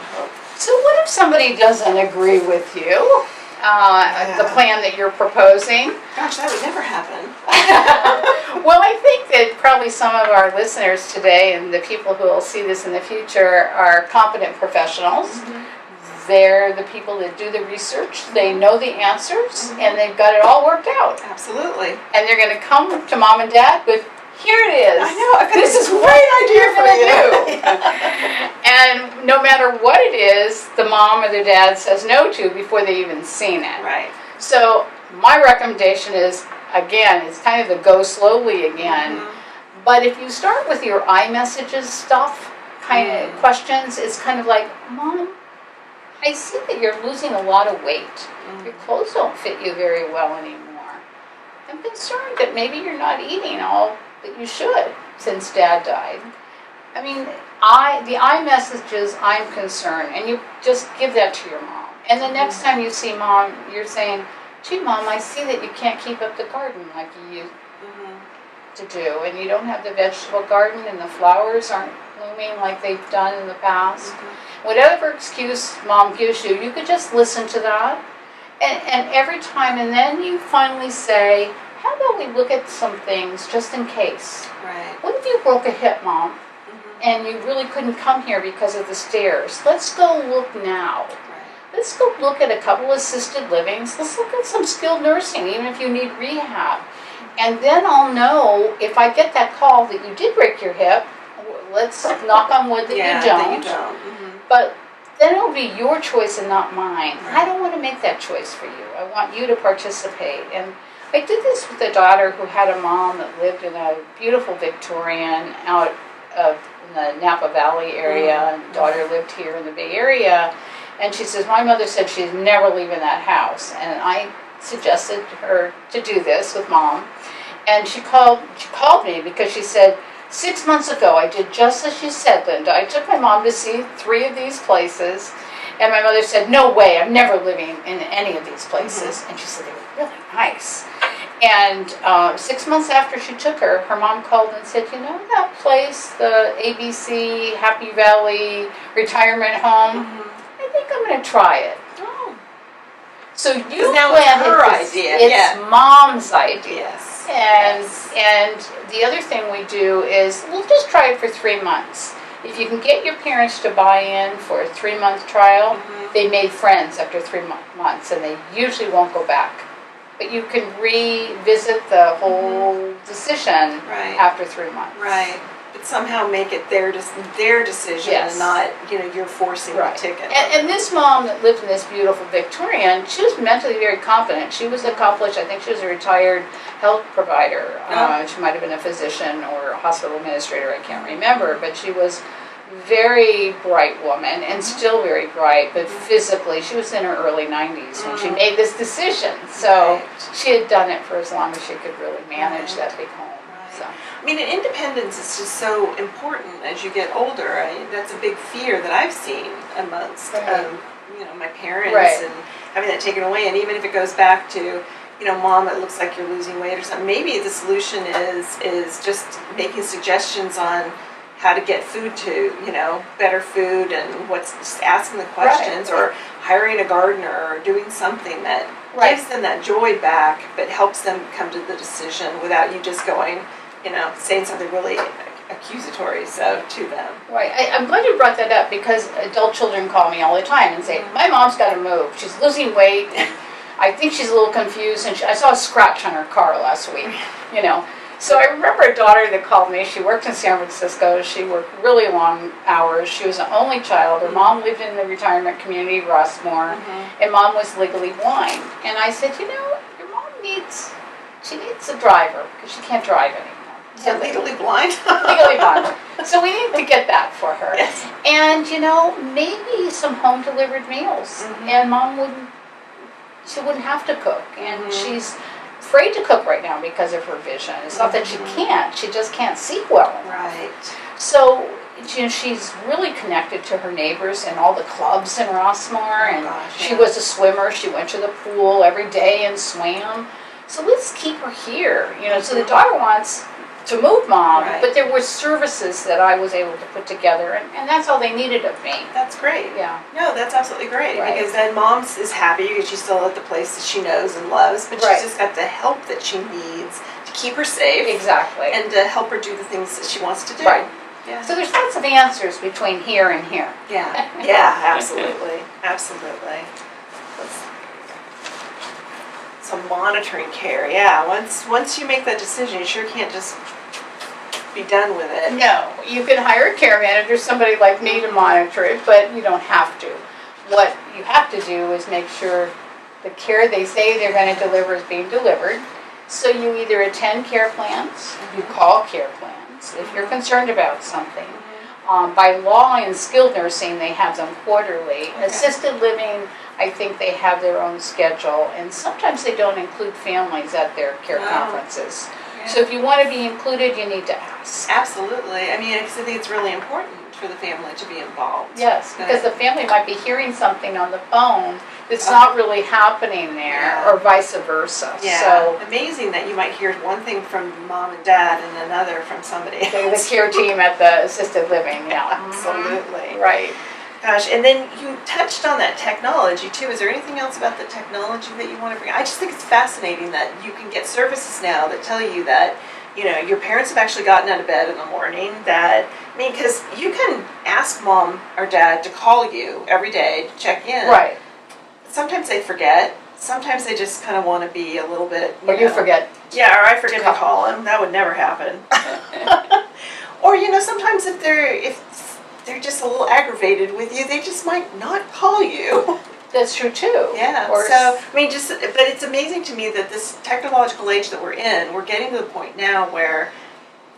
So what if somebody doesn't agree with you? The plan that you're proposing? Gosh, that would never happen. Well, I think that probably some of our listeners today and the people who will see this in the future are competent professionals. They're the people that do the research. They know the answers, and they've got it all worked out. Absolutely. And they're going to come to mom and dad with, "Here it is. I know. This is what you're going to do." And no matter what it is, the mom or the dad says no to before they've even seen it. Right. So my recommendation is, again, it's kind of the go slowly again. But if you start with your iMessages stuff, kind of questions, it's kind of like, Mom, I see that you're losing a lot of weight. Your clothes don't fit you very well anymore. I'm concerned that maybe you're not eating all that you should since Dad died. I mean, the iMessages, I'm concerned, and you just give that to your mom. And the next time you see Mom, you're saying, gee, Mom, I see that you can't keep up the garden like you used to do, and you don't have the vegetable garden, and the flowers aren't blooming like they've done in the past. Whatever excuse Mom gives you, you could just listen to that. And every time, and then you finally say, how about we look at some things just in case? Right. What if you broke a hip, Mom, and you really couldn't come here because of the stairs? Let's go look now. Right. Let's go look at a couple assisted livings. Let's look at some skilled nursing, even if you need rehab. And then I'll know if I get that call that you did break your hip, let's knock on wood that you don't. That you don't. But then it'll be your choice and not mine. I don't want to make that choice for you. I want you to participate. And I did this with a daughter who had a mom that lived in a beautiful Victorian out of in the Napa Valley area, and daughter lived here in the Bay Area. And she says, my mother said she's never leaving that house. And I suggested her to do this with Mom. And she called me because she said, 6 months ago, I did just as you said, Linda. I took my mom to see 3 of these places, and my mother said, no way, I'm never living in any of these places. And she said, they were really nice. And 6 months after she took her, her mom called and said, you know that place, the ABC Happy Valley retirement home? I think I'm going to try it. So you now it's her idea. It's Mom's idea. Yes. And the other thing we do is we'll just try it for 3 months. If you can get your parents to buy in for a 3-month trial, they made friends after 3 months, and they usually won't go back. But you can revisit the whole decision after 3 months. Right. But somehow make it their decision and not, you're forcing the ticket. And this mom that lived in this beautiful Victorian, she was mentally very competent. She was accomplished. I think she was a retired health provider. She might have been a physician or a hospital administrator. I can't remember. But she was very bright woman and still very bright, but physically she was in her early 90s when she made this decision. So she had done it for as long as she could really manage that big home. So. I mean, independence is just so important as you get older. That's a big fear that I've seen amongst, my parents and having that taken away. And even if it goes back to, Mom, it looks like you're losing weight or something. Maybe the solution is just making suggestions on how to get food to, better food and just asking the questions or hiring a gardener or doing something that gives them that joy back, but helps them come to the decision without you just going, saying something really accusatory to them. Right. I'm glad you brought that up because adult children call me all the time and say, my mom's got to move. She's losing weight. And I think she's a little confused. And I saw a scratch on her car last week, So I remember a daughter that called me. She worked in San Francisco. She worked really long hours. She was an only child. Her mom lived in the retirement community, Rossmore, and Mom was legally blind. And I said, your mom needs a driver because she can't drive anymore. So legally blind? Legally blind. So we need to get that for her. Yes. And, maybe some home-delivered meals. And Mom wouldn't have to cook. And she's afraid to cook right now because of her vision. It's not that she can't, she just can't see well enough. Right. So, she's really connected to her neighbors and all the clubs in Rossmore, and she was a swimmer. She went to the pool every day and swam. So let's keep her here. So the daughter wants to move Mom, but there were services that I was able to put together, and that's all they needed of me. That's great. Yeah. No, that's absolutely great because then Mom is happy because she's still at the place that she knows and loves, but she's just got the help that she needs to keep her safe. Exactly. And to help her do the things that she wants to do. Right. Yeah. So there's lots of answers between here and here. Yeah. Yeah, absolutely. Absolutely. So monitoring care, Once you make that decision, you sure can't just be done with it. No, you can hire a care manager, somebody like me, to monitor it, but you don't have to. What you have to do is make sure the care they say they're going to deliver is being delivered, So you either attend care plans, you call care plans if you're concerned about something. By law in skilled nursing, they have them quarterly. Okay. Assisted living, I think they have their own schedule, and sometimes they don't include families at their care conferences. Yeah. So if you want to be included, you need to ask. Absolutely. I mean, I think it's really important for the family to be involved. Yes, because the family might be hearing something on the phone that's Oh. not really happening there, Yeah. or vice versa. Yeah. So Amazing that you might hear one thing from mom and dad and another from somebody the else. care team at the assisted living, yeah. Absolutely. Right. Gosh, and then you touched on that technology too. Is there anything else about the technology that you want to bring? I just think it's fascinating that you can get services now that tell you that, you know, your parents have actually gotten out of bed in the morning. That, I mean, because you can ask mom or dad to call you every day to check in. Right. Sometimes they forget. Sometimes they just kind of want to be a little bit. You forget. Yeah, or I forget to call them. That would never happen. Or, you know, sometimes if they're just a little aggravated with you, they just might not call you. That's true too. Yeah. Or So I mean, but it's amazing to me that this technological age that we're in, we're getting to the point now where,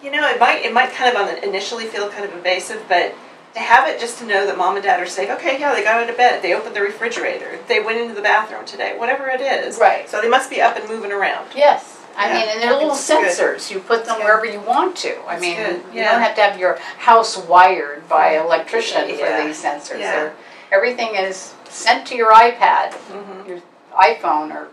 you know, it might kind of initially feel kind of invasive, but to have it just to know that mom and dad are safe. Okay, yeah, they got out of bed, they opened the refrigerator, they went into the bathroom today, whatever it is. Right. So they must be up and moving around. Yes. I Yeah, mean, and they're little it's good. sensors. You put them It's wherever you want to. I It's mean, good, you yeah. don't have to have your house wired by an electrician Yeah. for these sensors. Yeah. Everything is sent to your iPad, Mhm. your iPhone, or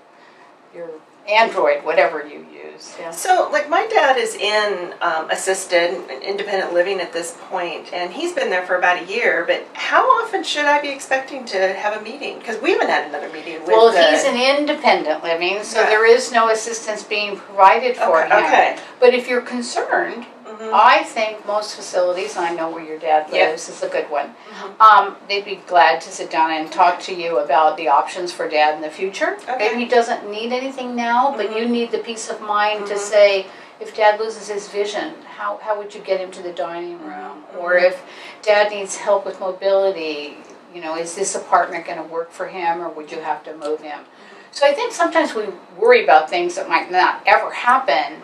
your Android, whatever you use. Yeah. So, like, my dad is in assisted independent living at this point, and he's been there for about a year. But how often should I be expecting to have a meeting? Because we haven't had another meeting with. Well, he's in independent living, so Yeah. there is no assistance being provided for him. Okay. But if you're concerned, Mhm. I think most facilities, and I know where your dad Yeah. lives, is a good one. Mhm. They'd be glad to sit down and talk to you about the options for dad in the future. Okay. Maybe he doesn't need anything now, but Mhm. you need the peace of mind to Mhm. say, if dad loses his vision, how would you get him to the dining room? Mhm. Or if dad needs help with mobility, you know, is this apartment going to work for him, or would you have to move him? So I think sometimes we worry about things that might not ever happen.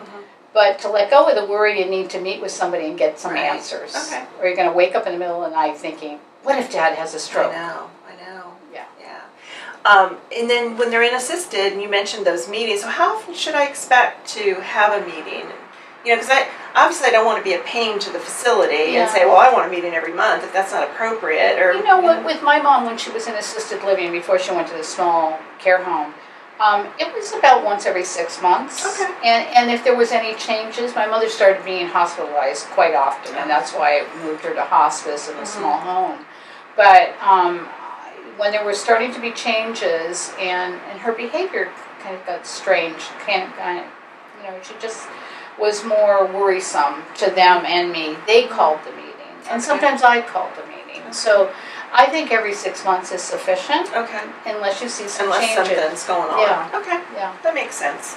But to let go of the worry, you need to meet with somebody and get some Right. answers. Okay. Or you're going to wake up in the middle of the night thinking, what if dad has a stroke? I know. Yeah. Yeah. And then when they're in assisted, and you mentioned those meetings, so how often should I expect to have a meeting? You know, because I don't want to be a pain to the facility Yeah. and say, well, I want a meeting every month if that's not appropriate. Or You know what, with my mom, when she was in assisted living before she went to the small care home, it was about once every 6 months. Okay. And if there was any changes, my mother started being hospitalized quite often, and that's why I moved her to hospice in a small home. But when there were starting to be changes, and her behavior kind of got strange, you know, she just was more worrisome to them and me. They called the meeting, and sometimes I called the meeting. So I think every 6 months is sufficient, Okay. unless you see some Unless changes. something's going on. Yeah. Okay. Yeah. That makes sense.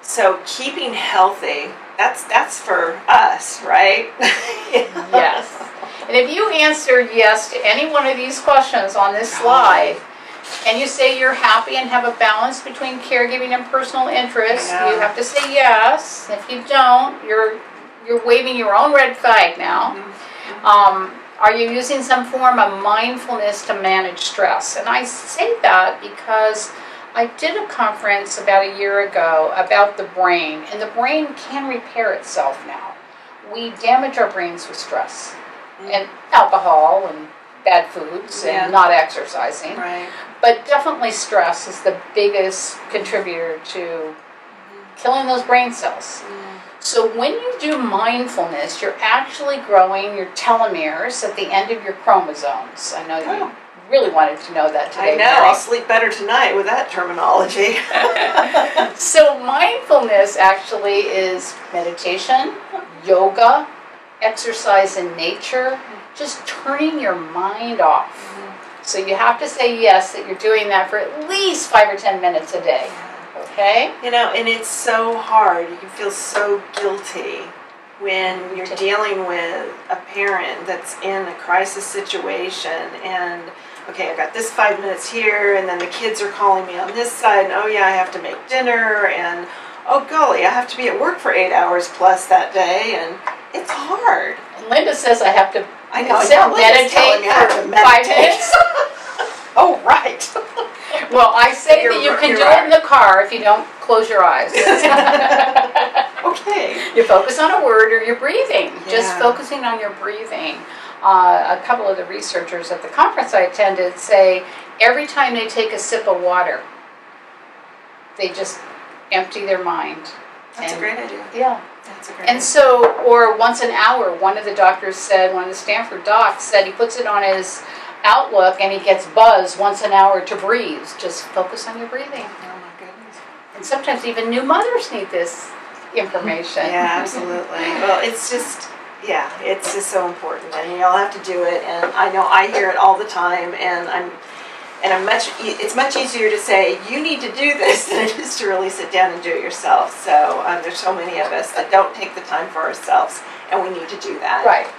So keeping healthy, that's for us, right? Yes. And if you answer yes to any one of these questions on this slide, and you say you're happy and have a balance between caregiving and personal interests, Yeah. you have to say yes. If you don't, you're waving your own red flag now. Are you using some form of mindfulness to manage stress? And I say that because I did a conference about a year ago about the brain, and the brain can repair itself now. We damage our brains with stress and alcohol and bad foods Yeah. and not exercising. Right. But definitely stress is the biggest contributor to killing those brain cells. So when you do mindfulness, you're actually growing your telomeres at the end of your chromosomes. I know you really wanted to know that today, I know. Mary. I'll sleep better tonight with that terminology. So mindfulness actually is meditation, yoga, exercise in nature, just turning your mind off. So you have to say yes that you're doing that for at least 5 or 10 minutes a day. Okay? You know, and it's so hard. You can feel so guilty when you're dealing with a parent that's in a crisis situation. And okay, I've got this 5 minutes here, and then the kids are calling me on this side, and oh yeah, I have to make dinner, and oh golly, I have to be at work for 8 hours plus that day, and it's hard. And Linda says I have to I know, meditate telling me I have to for 5 meditate. minutes. Oh, right. Well, I say that you can do it in the car if you don't close your eyes. Okay. You focus on a word or you're breathing. Just Yeah. focusing on your breathing. A couple of the researchers at the conference I attended say every time they take a sip of water, they just empty their mind. That's a great idea. Yeah. That's a great And idea. so, or once an hour, one of the doctors said, one of the Stanford docs said he puts it on his Outlook and he gets buzzed once an hour to breathe. Just focus on your breathing. Oh my goodness. And sometimes even new mothers need this information. Yeah, absolutely. Well, it's just, yeah, it's just so important, and you all have to do it. And I know I hear it all the time, and it's much easier to say you need to do this than it is to really sit down and do it yourself. So there's so many of us that don't take the time for ourselves, and we need to do that. Right. So.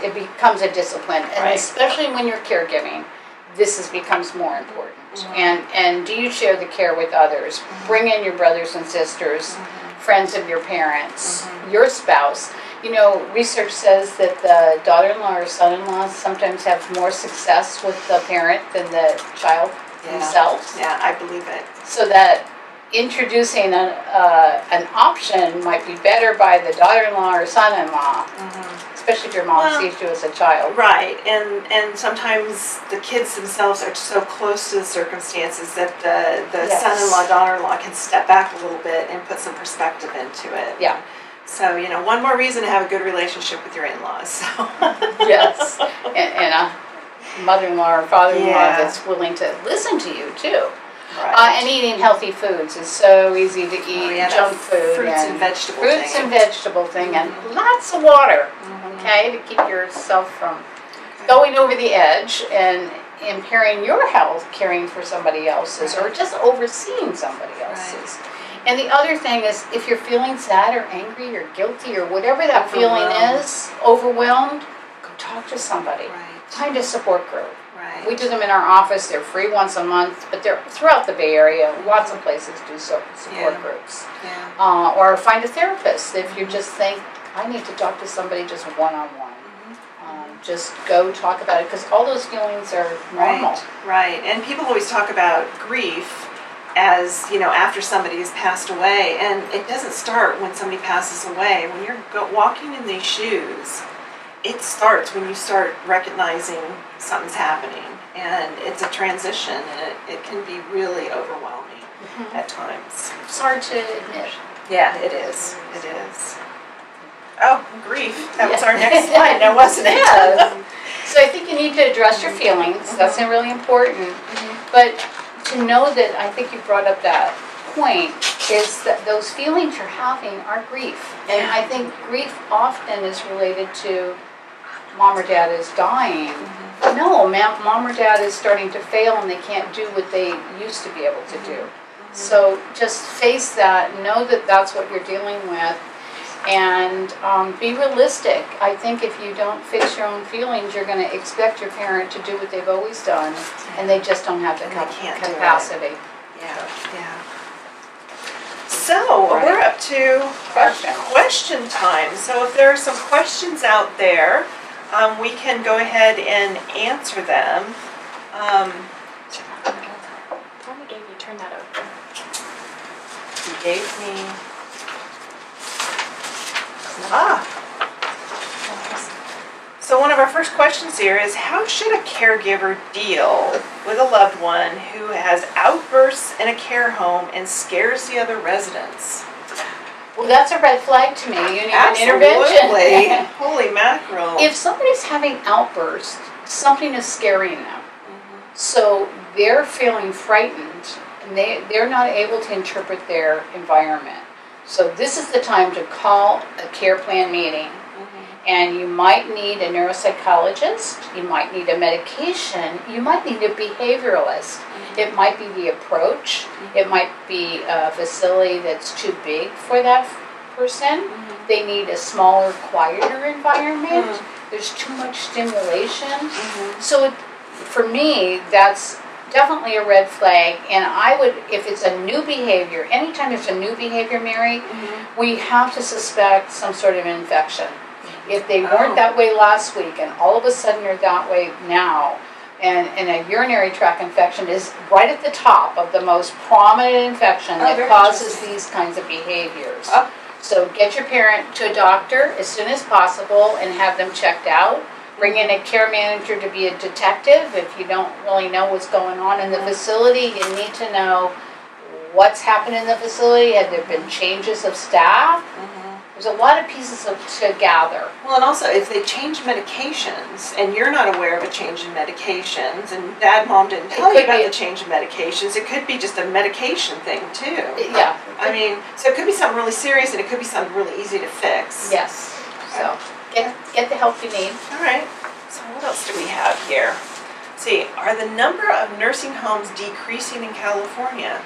It becomes a discipline, and Right. especially when you're caregiving, becomes more important. Mhm. And do you share the care with others? Bring in your brothers and sisters, friends of your parents, your spouse. You know, research says that the daughter-in-law or son-in-law sometimes have more success with the parent than the child themselves. Yeah, I believe it. So that introducing an option might be better by the daughter-in-law or son-in-law, especially if your mom sees you as a child. Right, and sometimes the kids themselves are so close to the circumstances that the Yes. son-in-law, daughter-in-law can step back a little bit and put some perspective into it. Yeah. So, you know, one more reason to have a good relationship with your in-laws. So. Yes, and a mother-in-law or father-in-law Yeah. that's willing to listen to you too. Right. And eating healthy foods is so easy to eat that junk food fruits and vegetable fruits thing. and vegetable thing, and lots of water, okay, to keep yourself from going over the edge and impairing your health caring for somebody else's or just overseeing somebody else's. And the other thing is, if you're feeling sad or angry or guilty or whatever that feeling is, overwhelmed, go talk to somebody. Right. Find a support group. Right. We do them in our office. They're free once a month, but they're throughout the Bay Area. Lots of places do support groups. Yeah. Or find a therapist if you just think, I need to talk to somebody just one-on-one. Just go talk about it, because all those feelings are normal. Right. And people always talk about grief as, you know, after somebody has passed away, and it doesn't start when somebody passes away. When you're walking in these shoes, it starts when you start recognizing something's happening, and it's a transition, and it can be really overwhelming at times. It's hard to admit. Yeah, it is. It is. Oh, grief. That was our next slide now, wasn't it? Yes. So I think you need to address your feelings. That's really important. But to know that, I think you brought up that point, is that those feelings you're having are grief. And I think grief often is related to mom or dad is dying. No, mom or dad is starting to fail and they can't do what they used to be able to do. So just face that, know that that's what you're dealing with, and be realistic. I think if you don't face your own feelings, you're going to expect your parent to do what they've always done, and they just don't have the capacity. Yeah. So we're up to our question time. So if there are some questions out there, we can go ahead and answer them. Tony gave you, turn that over. He gave me. So one of our first questions here is, how should a caregiver deal with a loved one who has outbursts in a care home and scares the other residents? Well, that's a red flag to me. You need Absolutely. an intervention. Holy mackerel. If somebody's having outbursts, something is scaring them. So they're feeling frightened, and they're not able to interpret their environment. So this is the time to call a care plan meeting. And you might need a neuropsychologist, you might need a medication, you might need a behavioralist. It might be the approach, it might be a facility that's too big for that person. They need a smaller, quieter environment. There's too much stimulation. So for me, that's definitely a red flag. And I would, if it's a new behavior, anytime there's a new behavior, Mary, we have to suspect some sort of infection. If they weren't that way last week and all of a sudden they're that way now, and a urinary tract infection is right at the top of the most prominent infection that causes these kinds of behaviors. So get your parent to a doctor as soon as possible and have them checked out. Bring in a care manager to be a detective if you don't really know what's going on in the facility. You need to know what's happened in the facility. Have there been changes of staff? There's a lot of pieces to gather. Well, and also if they change medications and you're not aware of a change in medications and Mom didn't tell you about the change in medications, it could be just a medication thing too. Yeah. I mean, so it could be something really serious and it could be something really easy to fix. Yes. So get the help you need. All right. So what else do we have here? Let's see, are the number of nursing homes decreasing in California?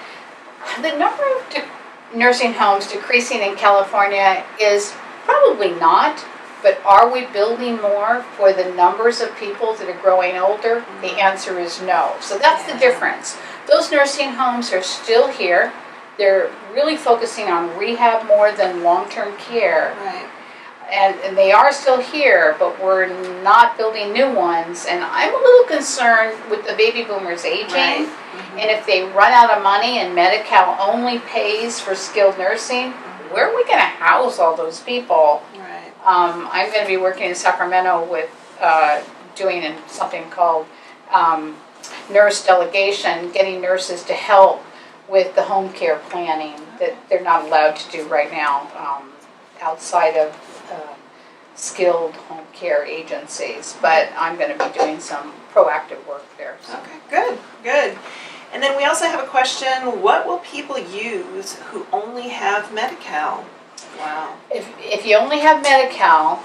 The number of nursing homes decreasing in California is probably not, but are we building more for the numbers of people that are growing older? The answer is no. So that's the difference. Those nursing homes are still here. They're really focusing on rehab more than long-term care. Right. And they are still here, but we're not building new ones. And I'm a little concerned with the baby boomers aging. Right. And if they run out of money and Medi-Cal only pays for skilled nursing, where are we going to house all those people? Right. I'm going to be working in Sacramento with doing something called nurse delegation, getting nurses to help with the home care planning that they're not allowed to do right now outside of skilled home care agencies. But I'm going to be doing some proactive work there. So. Okay, good. And then we also have a question, what will people use who only have Medi-Cal? Wow. If you only have Medi-Cal,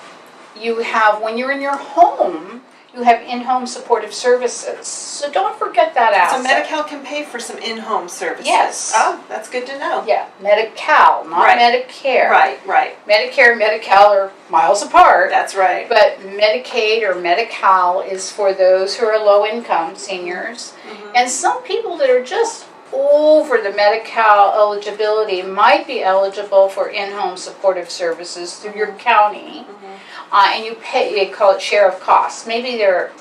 you have, when you're in your home, you have in-home supportive services. So don't forget that asset. So Medi-Cal can pay for some in-home services? Yes. Oh, that's good to know. Yeah, Medi-Cal, not Medicare. Right. Medicare and Medi-Cal are miles apart. That's right. But Medicaid or Medi-Cal is for those who are low-income seniors. And some people that are just over the Medi-Cal eligibility might be eligible for in-home supportive services through your county. And you pay, they call it share of costs. Maybe they're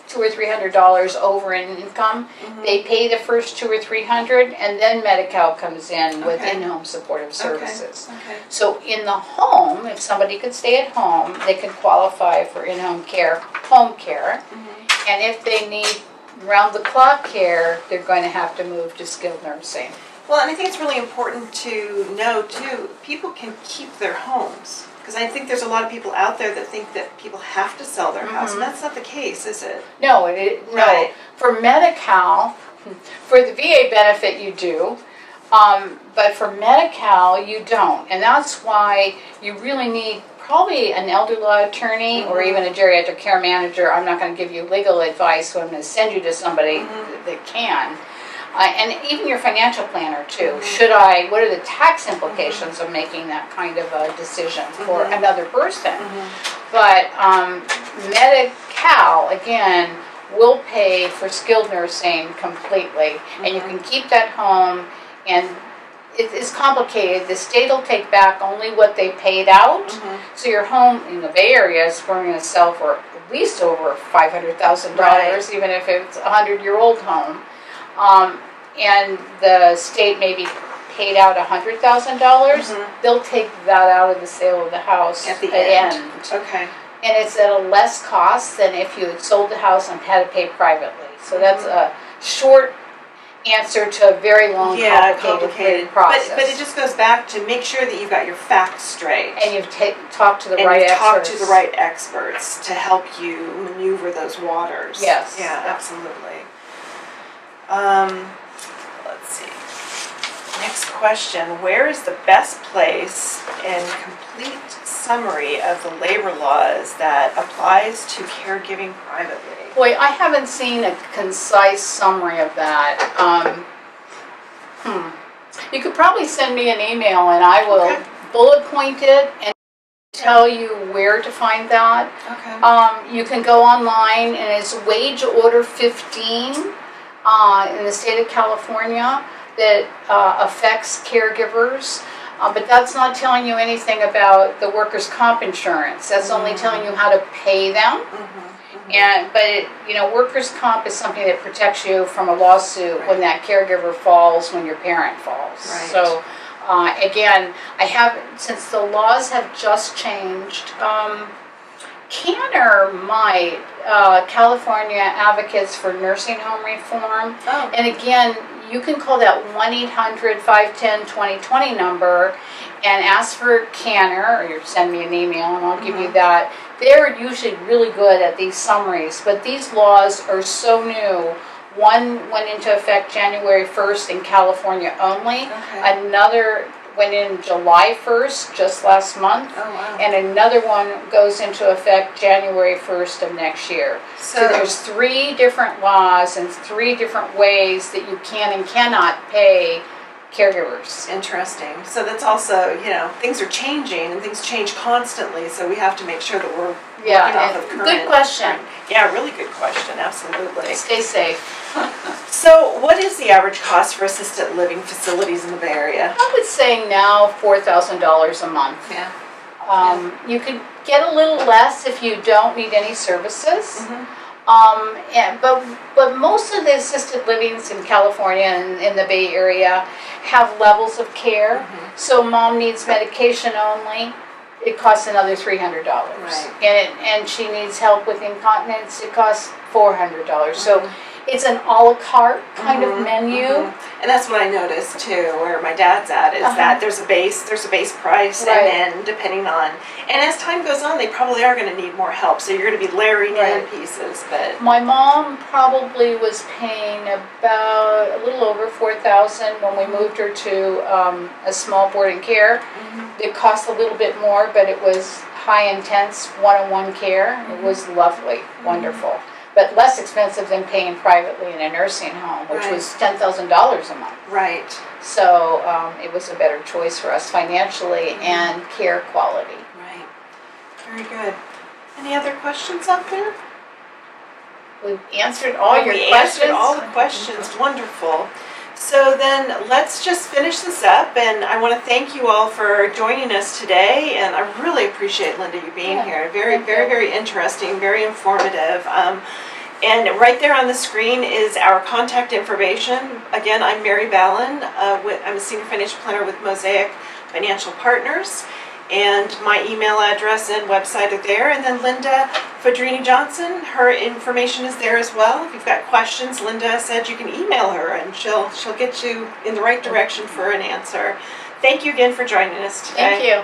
$200 or $300 over in income. They pay the first $200 or $300, and then Medi-Cal comes in with in-home supportive services. Okay. So in the home, if somebody could stay at home, they could qualify for in-home care, home care. And if they need round-the-clock care, they're going to have to move to skilled nursing. Well, and I think it's really important to know, too, people can keep their homes. Because I think there's a lot of people out there that think that people have to sell their house, and that's not the case, is it? No, Right. For Medi-Cal, for the VA benefit you do, but for Medi-Cal you don't. And that's why you really need probably an elder law attorney or even a geriatric care manager. I'm not going to give you legal advice, so I'm going to send you to somebody that can. And even your financial planner too. What are the tax implications of making that kind of a decision for another person? But Medi-Cal, again, will pay for skilled nursing completely. And you can keep that home, and it's complicated. The state will take back only what they paid out. So your home in the Bay Area is going to sell for at least over $500,000, even if it's a 100-year-old home. And the state maybe paid out $100,000, they'll take that out of the sale of the house at the end. Okay. And it's at a less cost than if you had sold the house and had to pay privately. So that's a short answer to a very long, complicated process. But it just goes back to make sure that you've got your facts straight. And you've talked to the right experts. Talk to the right experts to help you maneuver those waters. Yes. Yeah, absolutely. Let's see. Next question. Where is the best place and complete summary of the labor laws that applies to caregiving privately? Boy, I haven't seen a concise summary of that. You could probably send me an email and I will bullet point it and tell you where to find that. Okay. You can go online, and it's Wage Order 15 in the state of California that affects caregivers. But that's not telling you anything about the workers' comp insurance. That's only telling you how to pay them. But workers' comp is something that protects you from a lawsuit when that caregiver falls, when your parent falls. Right. So again, since the laws have just changed, Canner might, California Advocates for Nursing Home Reform. Oh. And again, you can call that 1-800-510-2020 number and ask for Canner, or send me an email and I'll give you that. They're usually really good at these summaries, but these laws are so new. One went into effect January 1st in California only. Okay. Another went in July 1st, just last month. Oh, wow. And another one goes into effect January 1st of next year. So there's 3 different laws and 3 different ways that you can and cannot pay caregivers. Interesting. So that's also, things are changing and things change constantly, so we have to make sure that we're working off of current. Good question. Yeah, really good question, absolutely. Stay safe. So what is the average cost for assisted living facilities in the Bay Area? I would say now $4,000 a month. Yeah. You could get a little less if you don't need any services. But most of the assisted livings in California and in the Bay Area have levels of care. So mom needs medication only, it costs another $300. Right. And she needs help with incontinence, it costs $400. So it's an a la carte kind of menu. And that's what I noticed too, where my dad's at, is that there's a base price, Right. and then depending on, and as time goes on, they probably are going to need more help, so you're going to be layering in pieces. But My mom probably was paying about a little over $4,000 when we moved her to a small boarding care. It cost a little bit more, but it was high intense one-on-one care. It was lovely, wonderful. But less expensive than paying privately in a nursing home, which was $10,000 a month. Right. So it was a better choice for us financially and care quality. Right. Very good. Any other questions out there? We've answered all your We questions. answered all the questions. Wonderful. So then let's just finish this up, and I want to thank you all for joining us today, and I really appreciate, Linda, you being here. Very, very, very interesting, very informative. And right there on the screen is our contact information. Again, I'm Mary Ballin. I'm a senior financial planner with Mosaic Financial Partners, and my email address and website are there. And then Linda Fodrini-Johnson, her information is there as well. If you've got questions, Linda said you can email her, and she'll get you in the right direction for an answer. Thank you again for joining us today. Thank you.